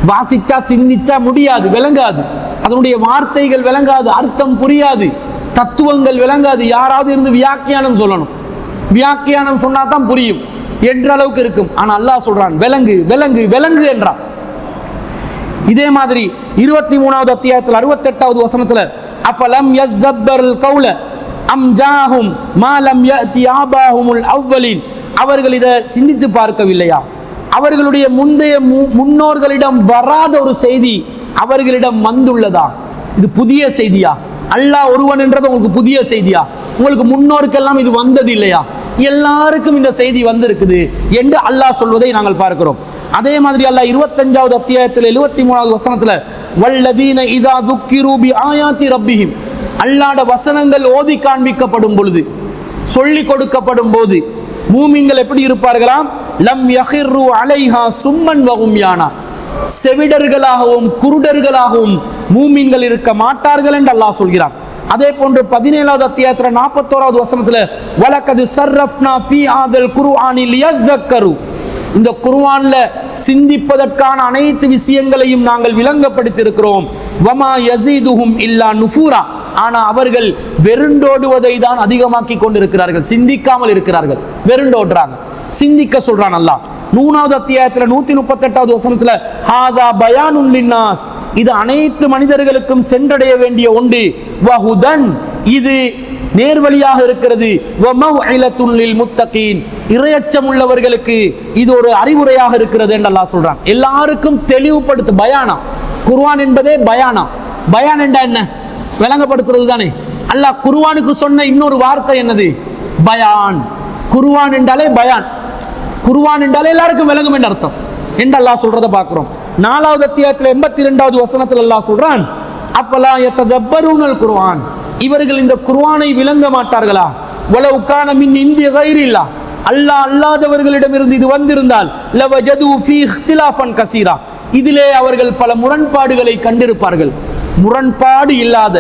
வாசிச்சா சிந்திச்சா முடியாது, விளங்காது, அதனுடைய வார்த்தைகள் விளங்காது, அர்த்தம் புரியாது, தத்துவங்கள் விளங்காது. யாராவது இருந்து வியாக்கியானம் சொல்லணும், வியாக்கியானம் சொன்னா தான் புரியும் என்ற அளவுக்கு இருக்கும். ஆனா அல்லாஹ் சொல்றான் விளங்கு விளங்கு விளங்கு என்றான். இதே மாதிரி 23வது அத்தியாயத்தில் 68வது வசனத்துல, அஃபலம் யதப்பரல் கௌல அம் ஜாஹும் மா லம் யஅதி ஆபாஹுமுல் அவ்வலின், அவர்கள் இதை சிந்தித்து பார்க்கவில்லையா, அவர்களுடைய முந்தைய முன்னோர்களிடம் வராத ஒரு செய்தி அவர்களிடம் வந்துள்ளதா. இது புதிய செய்தியா? அல்லாஹ் ஒருவன் என்றது உங்களுக்கு புதிய செய்தியா? உங்களுக்கு முன்னோருக்கெல்லாம் இது வந்தது இல்லையா? எல்லாருக்கும் இந்த செய்தி வந்திருக்குது என்று அல்லாஹ் சொல்வதை நாங்கள் பார்க்கிறோம். அதே மாதிரி அல்லாஹ் 25வது அத்தியாயத்தில் 73வது வசனத்துல, வல்லதீன இதா துக்கிரு பி ஆயாத்தி ரப்பிஹிம், அல்லாஹ்வுடைய வசனங்கள் ஓதி காண்பிக்கப்படும் பொழுது, சொல்லி கொடுக்கப்படும் போது மூமின்கள் எப்படி இருப்பார்களாம், லம் யஹிரு அலைஹா சும்மன் வஹும் யானா, செவிடர்களாகவும் குருடர்களாகவும் மூமின்கள் இருக்க மாட்டார்கள் என்று அல்லாஹ் சொல்கிறார். அதே போன்று 17வது அத்தியாயத்தில் 41வது வசனத்துல, வலகது ஸர்ரஃப்னா ஃபீ ஆதல் குர்ஆனி லியذக்கரு, இந்த குர்ஆன்ல சிந்திப்பதற்கான அனைத்து விஷயங்களையும் நாங்கள் விளங்கப்படுத்தி இருக்கிறோம். வமா யஸீதுஹும் இல்லா நுஃபூரா, ஆனா அவர்கள் வெருண்டோடுவதை தான் அதிகமாக்கி கொண்டிருக்கிறார்கள், சிந்திக்காமல் இருக்கிறார்கள், வெருண்டோடுறாங்க. சிந்திக்க சொல்றான் அல்லாஹ். 3வது அத்தியாயத்துல 138வது வசனத்துல ஹாதா பயானுன் லின்னாஸ், இது அனைத்து மனிதர்களுக்கும் சென்றடைய வேண்டிய ஒன்று. வஹுதன், இது நேர்வழியாக இருக்கிறது. வமவ்இலத்துன் லில் முத்தகீன், இறையச்சம் உள்ளவர்களுக்கு இது ஒரு அறிவுரையாக இருக்கிறது என்று அல்லாஹ் சொல்றான். எல்லாருக்கும் தெளிவுபடுத்து. பயானா, குர்ஆன் என்பதே பயானா. பயான் என்றா என்ன? விளங்கப்படுத்துறது தானே. அல்லாஹ் குர்ஆனுக்கு சொன்ன இன்னொரு வார்த்தை என்னது? பயான். குர்ஆன் என்றாலே பயான், குர்ஆன் என்றாலே எல்லாருக்கும் விளங்கும் என்ற அர்த்தம் என்று அல்லாஹ் சொல்றதை பார்க்கிறோம். 4வது அத்தியாயத்தில் 82வது வசனத்தில் அல்லாஹ் சொல்றான், அப்பலா யததப்பரூனல் குர்ஆன், இவர்கள் இந்த குர்ஆனை விளங்க மாட்டார்களா? வலவ் கான மின் இந்தி கைரில்லா, அல்லாஹ் அல்லாதவர்களிடமிருந்து இது வந்திருந்தால் லவஜது ஃபீ இக்திலாஃபன் கஸீரா, இதிலே அவர்கள் பல முரண்பாடுகளை கண்டிருப்பார்கள். முரண்பாடு இல்லாத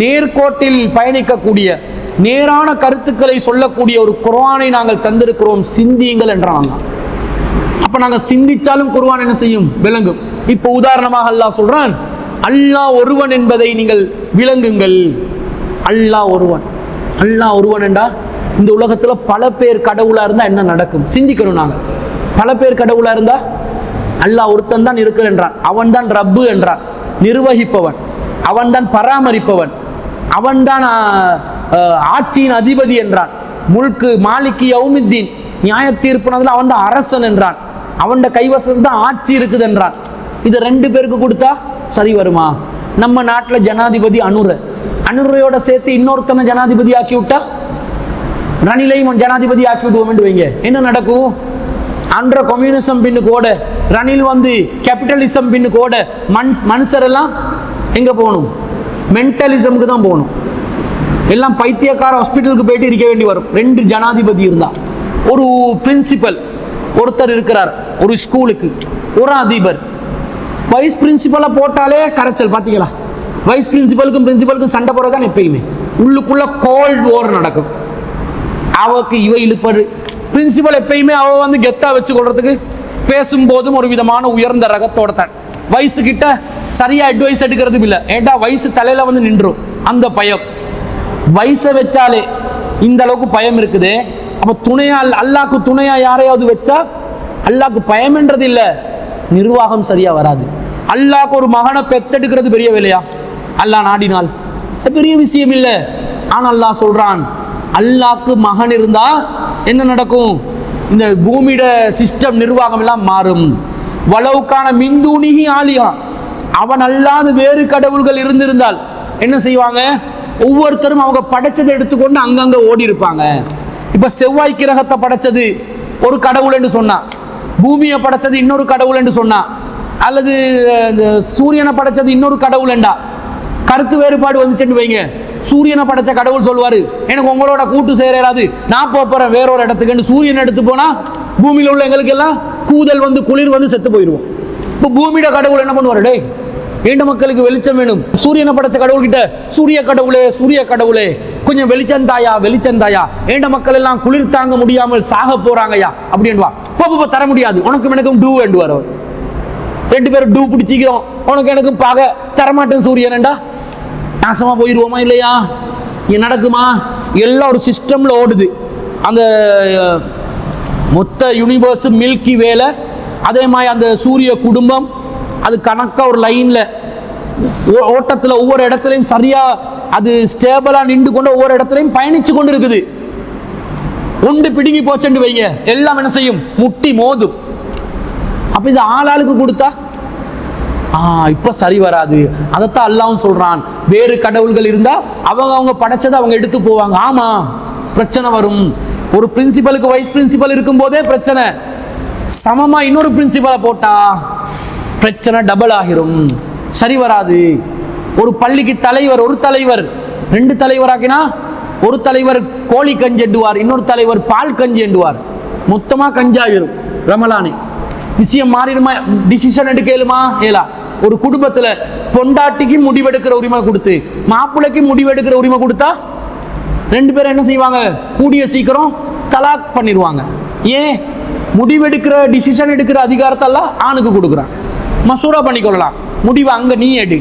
நேர்கோட்டில் பயணிக்கக்கூடிய நேரான கருத்துக்களை சொல்லக்கூடிய ஒரு குர்ஆனை நாங்கள் தந்திருக்கிறோம், சிந்தியுங்கள் என்றான். அப்ப நாங்கள் சிந்திச்சாலும் குர்ஆன் என்ன செய்யும்? விளங்கும். இப்போ உதாரணமாக அல்லாஹ் சொல்றான், அல்லாஹ் ஒருவன் என்பதை நீங்கள் விளங்குங்கள். அல்லாஹ் ஒருவன், அல்லாஹ் ஒருவன் என்றா இந்த உலகத்துல பல பேர் கடவுளா இருந்தா என்ன நடக்கும் சிந்திக்கணும். நாங்கள் பல பேர் கடவுளா இருந்தா அல்லாஹ் ஒருத்தன் தான் இருக்கிறான் என்றான். அவன் தான் ரப்பு என்றான், நிர்வகிப்பவன். அவன் தான் பராமரிப்பவன். அவன் தான் ஆட்சியின் அதிபதி என்றான். முல்கு மாலிகி யௌமித்தீன், நியாய தீர்ப்புனதுல அவன் தான் அரசன் என்றான். அவன் கைவசம் தான் ஆட்சி இருக்குது என்றான். இது 2 பேருக்கு கொடுத்தா சரி வருமா? நம்ம நாட்டில் ஜனாதிபதி அனுரையோட சேர்த்து இன்னொருத்தனை ஜனாதிபதி ஆக்கி விட்டா, ரணிலையும் ஜனாதிபதி ஆக்கி விடுவோம் என்று வைங்க, என்ன நடக்கும்? அன்ற கம்யூனிசம் பின்னுக்கு ஓட, ரணில் வந்து கேபிட்டலிசம் பின்னுக்கு ஓட, மனுஷரெல்லாம் எங்க போகணும்? மென்டலிசமுக்கு தான் போகணும். எல்லாம் பைத்தியக்கார ஹாஸ்பிட்டலுக்கு போயிட்டு இருக்க வேண்டி வரும். 2 ஜனாதிபதி இருந்தா, ஒரு பிரின்சிபல் ஒருத்தர் இருக்கிறார் ஒரு ஸ்கூலுக்கு, ஒரு அதிபர். வைஸ் பிரின்சிபலை போட்டாலே கரைச்சல். பார்த்தீங்களா? வைஸ் பிரின்சிபலுக்கும் சண்டை போடுறதான் எப்பயுமே. உள்ளுக்குள்ள கோல்ட் வார் நடக்கும். அவக்கு இவ இழுப்பது. பிரின்சிபல் எப்பயுமே அவ வந்து கெத்தா வச்சு கொள்றதுக்கு பேசும்போதும் ஒரு விதமான உயர்ந்த ரகத்தோட தான். வயசு கிட்ட சரியா அட்வைஸ் எடுக்கிறது இல்லை. ஏண்டா வயசு தலையில வந்து நின்றும். அந்த பயம், வயசை வச்சாலே இந்த அளவுக்கு பயம் இருக்குது. அப்ப துணையா, அல்லாஹ்க்கு துணையா யாரையாவது வச்சா அல்லாஹ்க்கு பயம்ன்றது இல்லை, நிர்வாகம் சரியா வராது. அல்லாஹ்க்கு ஒரு மகனை பெத்தெடுக்கிறது பெரிய வேலையா? அல்லாஹ் நாடினால் பெரிய விஷயம் இல்லை. ஆனா அல்லாஹ் சொல்றான், அல்லாஹ்க்கு மகன் இருந்தா என்ன நடக்கும்? இந்த பூமியோட சிஸ்டம் நிர்வாகம் எல்லாம் மாறும். வலவுக்கான மிந்தூனிகி ஆலியா, அவன் அல்லாத வேறு கடவுள்கள் இருந்திருந்தால் என்ன செய்வாங்க? ஒவ்வொருத்தரும் அவங்க படைச்சதை எடுத்துக்கொண்டு அங்கங்க ஓடி இருப்பாங்க. இப்ப செவ்வாய் கிரகத்தை படைச்சது ஒரு கடவுள் என்று சொன்னா, பூமியை படைச்சது இன்னொரு கடவுள் என்று சொன்னா, அல்லது சூரியனை படைச்சது இன்னொரு கடவுள் என்றா கருத்து வேறுபாடு வந்துச்சுன்னு வைங்க. சூரியனை படைச்ச கடவுள் சொல்லுவாரு, எனக்கு உங்களோட கூட்டு சேராது, நான் போறேன் வேறொரு இடத்துக்கு. சூரியன் எடுத்து போனா பூமியில உள்ள எங்களுக்கு எல்லாம் கூதல் வந்து குளிர் வந்து செத்து போயிடுவோம். இப்போ பூமியோட கடவுள் என்ன பண்ணுவாரு? டே, ஏண்ட மக்களுக்கு வெளிச்சம் வேணும். சூரியனை படைச்ச கடவுள் கிட்ட, சூரிய கடவுளே கொஞ்சம் வெளிச்சம் தாயா, ஏண்ட மக்கள் எல்லாம் குளிர் தாங்க முடியாமல் சாக போறாங்கயா அப்படின்வா. போ தர முடியாது, உனக்கும் எனக்கும் டூ வேண்டுவார் அவர். 2 பேரும் டூ பிடிச்சிக்கிறோம், உனக்கு எனக்கும் பாக தரமாட்டேன் சூரியன்டா. நாசமா போயிடுவோமா இல்லையா? நடக்குமா? எல்லாம் ஒரு சிஸ்டம்ல ஓடுது. அந்த மொத்த யூனிவர்ஸ் மில்கி வேலை, அதே மாதிரி அந்த சூரிய குடும்பம், அது கணக்கா ஒரு லைன்ல ஓட்டத்துல ஒவ்வொரு இடத்துலையும் சரியா அது ஸ்டேபிளா நின்று கொண்டு ஒவ்வொரு இடத்துலையும் பயணிச்சு கொண்டு இருக்குது. ஒன்று பிடுங்கி போச்சுன்னு வைங்க, எல்லாம் என்ன செய்யும்? முட்டி மோதும். அப்ப இது ஆளாளுக்கு கொடுத்தா இப்ப சரி வராது. அதைத்தான் அல்லாஹ்வும் சொல்றான், வேறு கடவுள்கள் இருந்தா அவங்க படைச்சதை அவங்க எடுத்து போவாங்க. ஆமா, பிரச்சனை வரும். ஒரு பிரின்சிபலுக்கு வைஸ் பிரின்சிபல் இருக்கும் போதே பிரச்சனை, சமமா இன்னொரு பிரின்சிபலை போட்டா பிரச்சனை டபுள் ஆகிரும், சரி வராது. ஒரு பள்ளிக்கு தலைவர், ஒரு தலைவர் 2 தலைவராக்கினா, ஒரு தலைவர் கோழி கஞ்சி எண்டுவார், இன்னொரு தலைவர் பால் கஞ்சி எண்டுவார். மொத்தமா கஞ்சாயிரும். ரமலானே விஷயம் மாறிடுமா? டிசிஷன் எடுக்கலுமா? ஏலா. ஒரு குடும்பத்துல பொண்டாட்டிக்கு முடிவெடுக்கிற உரிமை கொடுத்து மாப்பிள்ளைக்கு முடிவெடுக்கிற உரிமை கொடுத்தா 2 பேரும் என்ன செய்வாங்க? கூடிய சீக்கிரம் தலாக் பண்ணிடுவாங்க. ஏன்? முடிவெடுக்கிற டிசிஷன் எடுக்கிற அதிகாரத்தை எல்லாம் ஆணுக்கு கொடுக்குறான். மசூரா பண்ணிக்கொள்ளலாம், முடிவு அங்க நீ எடு.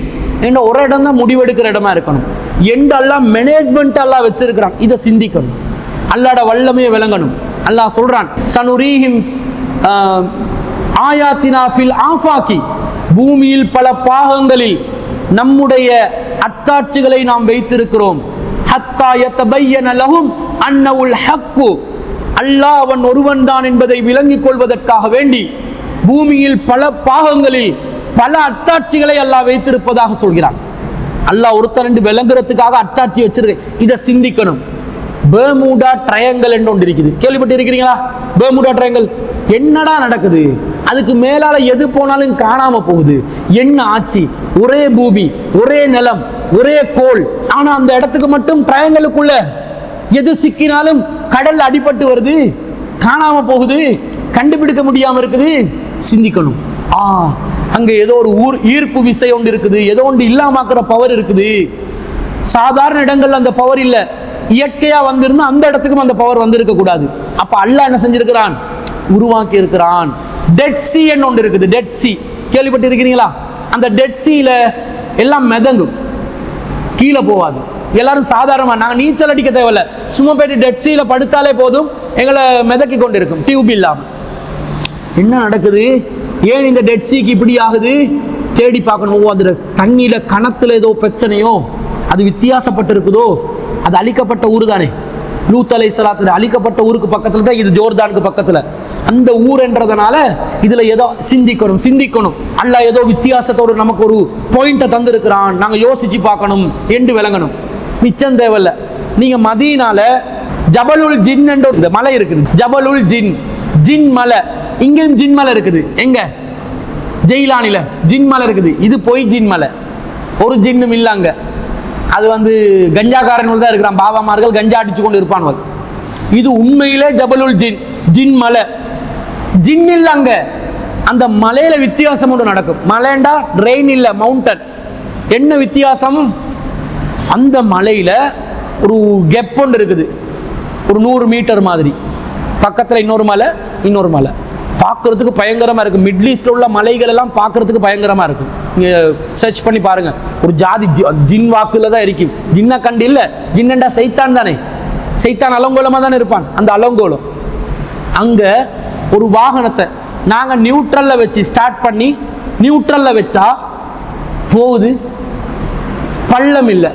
ஏன்னா ஒரு இடம் தான் முடிவெடுக்கிற இடமா இருக்கணும். எண்டெல்லாம் மேனேஜ்மெண்ட் எல்லாம் வச்சிருக்கிறான். இதை சிந்திக்கணும், அல்லாட வல்லமையை விளங்கணும். அல்லாஹ் சொல்றான், சனுரீஹிம் ஆயாத்தினா ஃபில் ஆஃபாகி, பூமியில் பல பாகங்களில் நம்முடைய அத்தாட்சிகளை நாம் வைத்திருக்கிறோம். ஹத்தா யதபய்யன லஹும் அன்னவுல் ஹக்கு, அல்லாஹ் அவன் ஒருவன் தான் என்பதை விளங்கிக் கொள்வதற்காக வேண்டி பூமியில் பல பாகங்களில் பல அத்தாட்சிகளை அல்லாஹ் வைத்திருப்பதாக சொல்கிறான். அல்லாஹ் ஒருத்தர் என்று விளங்குறதுக்காக அத்தாட்சி வச்சிருக்க. இதை சிந்திக்கணும். பெர்முடா ட்ரையாங்கிள் என்று ஒன்று இருக்குது, கேள்விப்பட்டு இருக்கிறீங்களா? பெர்முடா ட்ரையாங்கிள் என்னடா நடக்குது? அதுக்கு மேலால எது போனாலும் காணாம போகுது. என்ன ஆட்சி? ஒரே பூமி, ஒரே நிலம், ஒரே கோள். ஆனா அந்த இடத்துக்கு மட்டும் ட்ரையாங்கிளுக்குள்ள எது சிக்கினாலும் கடல் அடிபட்டு வருது, காணாம போகுது, கண்டுபிடிக்க முடியாம இருக்குது. சிந்திக்கணும். அங்க ஏதோ ஒரு ஈர்ப்பு விசை ஒன்று இருக்குது, ஏதோ ஒன்று இல்லாமக்கிற பவர் இருக்குது. சாதாரண இடங்கள்ல அந்த பவர் இல்ல, இயற்கையா வந்திருந்தா அந்த இடத்துக்கும் அந்த பவர் வந்திருக்க கூடாது. அப்ப அல்லாஹ் என்ன செஞ்சிருக்கிறான்? உருவாக்கி இருக்கிறான். டெட் சி ஒன்று இருக்குது. டெட் சி கேள்விப்பட்டு இருக்கிறீங்களா? அந்த டெட் சீல எல்லாம் மிதங்கும், கீழே போவாது. எல்லாரும் சாதாரணமா நாங்க நீச்சல் அடிக்க தேவையில்ல, சும்மா போயிட்டு டெட் சீல படுத்தாலே போதும், எங்களை மிதக்கி கொண்டு இருக்கும் டியூப் இல்லாம. என்ன நடக்குது? ஏன் இந்த டெட் சீக்கு இப்படி ஆகுது? தேடி பார்க்கணும். அதுல தண்ணியில கணத்துல ஏதோ பிரச்சனையோ, அது வித்தியாசப்பட்டு இருக்குதோ. அது அழிக்கப்பட்ட ஊர் தானே, லூத் அலைஹிஸ்ஸலாத்துல அழிக்கப்பட்ட ஊருக்கு பக்கத்துல தான் இது, ஜோர்தானுக்கு பக்கத்துல. அந்த ஊர் என்றதுனால இதுல ஏதோ சிந்திக்கணும். அல்லாஹ் ஏதோ வித்தியாசத்தோடு நமக்கு ஒரு பாயிண்ட்டை தந்திருக்கிறான், நாங்க யோசிச்சு பார்க்கணும் என்று விளங்கணும். மிச்சம் தேவையில்ல. நீங்க மதீனால ஜபலுல் ஜின் என்ற ஒரு மலை இருக்குது. ஜபலுல் ஜின், ஜின் மலை. இங்கேயும் ஜின் மலை இருக்குது. எங்க? ஜெயிலானில ஜின் மலை இருக்குது. இது போய் ஜின் மலை, ஒரு ஜின்னும் இல்லைங்க. அது கஞ்சாக்காரன் தான் இருக்கிறான், பாபாமார்கள் கஞ்சா அடிச்சு கொண்டு இருப்பான். இது உண்மையிலே ஜபலுல் ஜின், ஜின் மலை. ஜின் இல்லைங்க. அந்த மலையில வித்தியாசம் ஒன்று நடக்கும். மலைண்டா ரெயின் இல்லை, மவுண்டன். என்ன வித்தியாசம்? அந்த மலையில ஒரு கெப் ஒன்று இருக்குது, ஒரு 100 மீட்டர் மாதிரி. பக்கத்துல இன்னொரு மலை பார்க்கறதுக்கு பயங்கரமா இருக்கு. மிடில் ஈஸ்ட்ல உள்ள மலைகள் எல்லாம் பார்க்கறதுக்கு பயங்கரமா இருக்கு. நீங்க சர்ச் பண்ணி பாருங்க. ஒரு ஜாதி ஜின் வாக்குல தான் இருக்கும். ஜின்ன கண்டு இல்ல, ஜின்னண்டா சைத்தான் தானே. சைத்தான் அலங்கோலமா தானே இருப்பான். அந்த அலங்கோலம் அங்க ஒரு வாகனத்தை நாங்க நியூட்ரல்ல வச்சு ஸ்டார்ட் பண்ணி, நியூட்ரல்ல வச்சா போகுது. பள்ளம் இல்லை,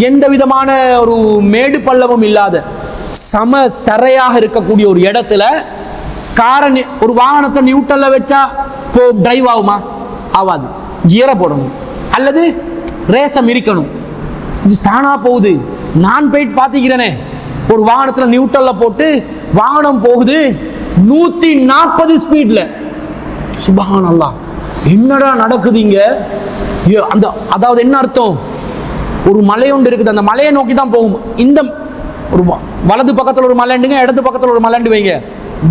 எந்த விதமான ஒரு மேடு பள்ளமும் இல்லாத சம தரையாக இருக்கக்கூடிய ஒரு இடத்துல ஒரு வாகனத்தை நியூட்ரல்ல வச்சா டிரைவ் ஆகுமா? ஆகாது. கியரை போடணும் அல்லது ரேசம் இருக்கணும். இது தானா போகுது. நான் போயிட்டு பார்த்துக்கிறேனே, ஒரு வாகனத்துல நியூட்ரல்ல போட்டு வாகனம் போகுது 140 ஸ்பீட்ல. சுப்ஹானல்லாஹ், என்னடா நடக்குது இங்க? அந்த அதாவது என்ன அர்த்தம்? ஒரு மலை ஒன்று இருக்குது, அந்த மலையை நோக்கி தான் போகும். இந்த ஒரு வலது பக்கத்தில் ஒரு மலைண்டுங்க, இடது பக்கத்தில் ஒரு மலைண்டு வைங்க.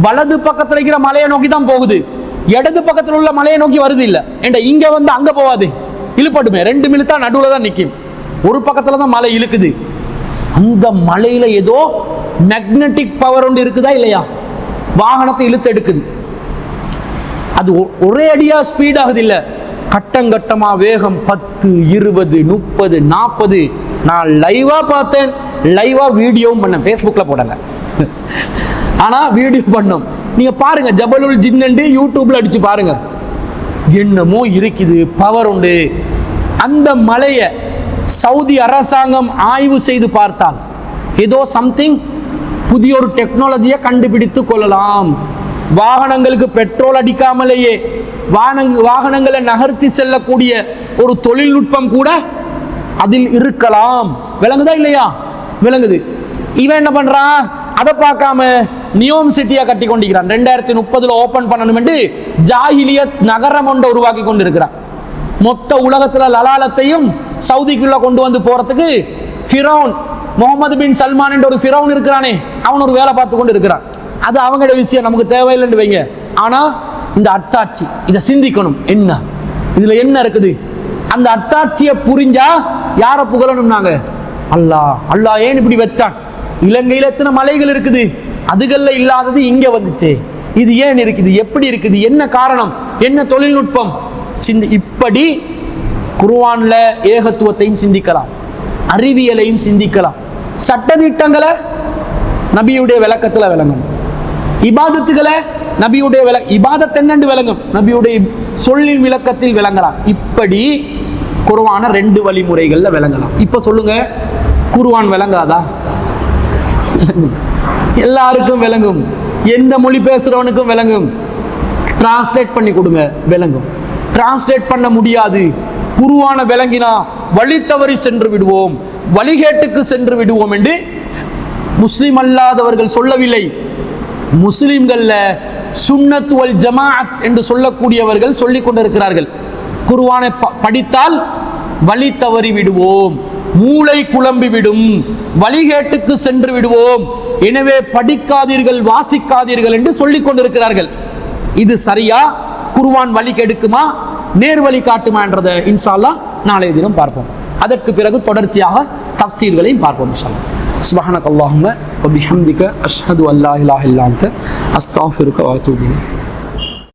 வலது பக்கத்தில் இருக்கிற மலையை நோக்கி தான் போகுது, இடது பக்கத்தில் உள்ள மலையை நோக்கி வருது இல்லை. ஏண்டா இங்க அங்க போவாது, இழுப்பட்டுமே. 2 மினிட்டா நடுவில் தான் நிற்கும். ஒரு பக்கத்துல தான் மலை இழுக்குது. அந்த மலையில ஏதோ மேக்னெட்டிக் பவர் ஒன்று இருக்குதா இல்லையா? வாகனத்தை இழுத்து எடுக்குது. அது ஒரே அடியா ஸ்பீட் ஆகுது இல்ல, கட்டங்கட்டமா வேகம் 10, 20, 30, 40. நான் லைவா பார்த்தேன், லைவா வீடியோவும் பண்ணேன், ஃபேஸ்புக்ல போடல. ஆனா வீடியோ பண்ணோம். நீங்க பாருங்க, ஜபலுல் ஜின்னு யூடியூப்ல அடிச்சு பாருங்க. என்னமோ இருக்குது, பவர் உண்டு. அந்த மலையை சவுதி அரசாங்கம் ஆய்வு செய்து பார்த்தால் ஏதோ சம்திங் புதிய ஒரு டெக்னாலஜியை கண்டுபிடித்து கொள்ளலாம். வாகனங்களுக்கு பெட்ரோல் அடிக்காமலேயே வாகனங்களை நகர்த்தி செல்லக்கூடிய ஒரு தொழில்நுட்பம் கூட அதில் இருக்கலாம். விளங்குதா இல்லையா? விளங்குது. இவன் என்ன பண்றான்? அதை பார்க்காம நியோம் சிட்டியா கட்டி கொண்டிருக்கிறான். 2030 ஓபன் பண்ணணும் ஜாஹிலியத் நகரம் ஒன்றை உருவாக்கி கொண்டிருக்கிறான். மொத்த உலகத்துல லலாலத்தையும் சவுதிக்குள்ள கொண்டு வந்து போறதுக்கு ஃபிரௌன் முகமது பின் சல்மான் என்ற ஒரு ஃபிரௌன் இருக்கிறானே, அவன் ஒரு வேலை பார்த்து கொண்டு இருக்கிறான். அது அவங்களோட விஷயம், நமக்கு தேவையில்லைன்னு வைங்க. ஆனா இந்த அத்தாட்சி, இதை சிந்திக்கணும். என்ன இதுல என்ன இருக்குது? அந்த அத்தாட்சியை புரிஞ்சா யாரை புகழணும்? நாங்க அல்லாஹ். அல்லாஹ் ஏன் இப்படி வச்சான்? இலங்கையில எத்தனை மலைகள் இருக்குது, அதுகள்ல இல்லாதது இங்க வந்துச்சு. இது ஏன் இருக்குது, எப்படி இருக்குது, என்ன காரணம், என்ன தொழில்நுட்பம் இப்படி குர்ஆன்ல ஏகத்துவத்தையும் சிந்திக்கலாம், அறிவியலையும் சிந்திக்கலாம். சட்டதிட்டங்களை நபியுடைய விளக்கத்துல விளங்கணும், இபாதத்துகளை நபியுடைய இபாதத் என்னென்று விளங்கும், நபியுடைய சொல்லின் விளக்கத்தில் விளங்கலாம். இப்படி குர்ஆன 2 வழிமுறைகள்ல விளங்கலாம். இப்ப சொல்லுங்க, குர்ஆன் விளங்காதா? எல்லாருக்கும் விளங்கும், எந்த மொழி பேசுறவனுக்கும் விளங்கும். டிரான்ஸ்லேட் பண்ணி கொடுங்க, விளங்கும். டிரான்ஸ்லேட் பண்ண முடியாது, குர்ஆன விளங்கினா வழி தவறி சென்று விடுவோம், வழிகேட்டுக்கு சென்று விடுவோம் என்று முஸ்லிம் அல்லாதவர்கள் சொல்லவில்லை. முஸ்லிம்கள்ல சுன்னத் வல் ஜமாஅத் என்று சொல்லக்கூடியவர்கள் சொல்லிக் கொண்டிருக்கிறார்கள். குர்ஆனை படித்தால் வழி தவறி விடுவோம், மூளை குழம்பி விடும், வழிகேட்டுக்கு சென்று விடுவோம், எனவே படிக்காதீர்கள், வாசிக்காதீர்கள் என்று சொல்லிக் கொண்டிருக்கிறார்கள். இது சரியா? குர்ஆன் வழி கெடுக்குமா, நேர் வழி காட்டுமா என்றதை இன்ஷா அல்லாஹ் நாளைய தினம் பார்ப்போம். அதற்கு பிறகு தொடர்ச்சியாக தஃப்சீர்களையும் பார்ப்போம் இன்ஷா அல்லாஹ். சுப்ஹானக அல்லாஹும்ம வ பிஹம்திக அஷ்ஹது அல்லா இலாஹா இல்லா அன்த அஸ்தக்ஃபிருக வ அத்தூபு இலைக்.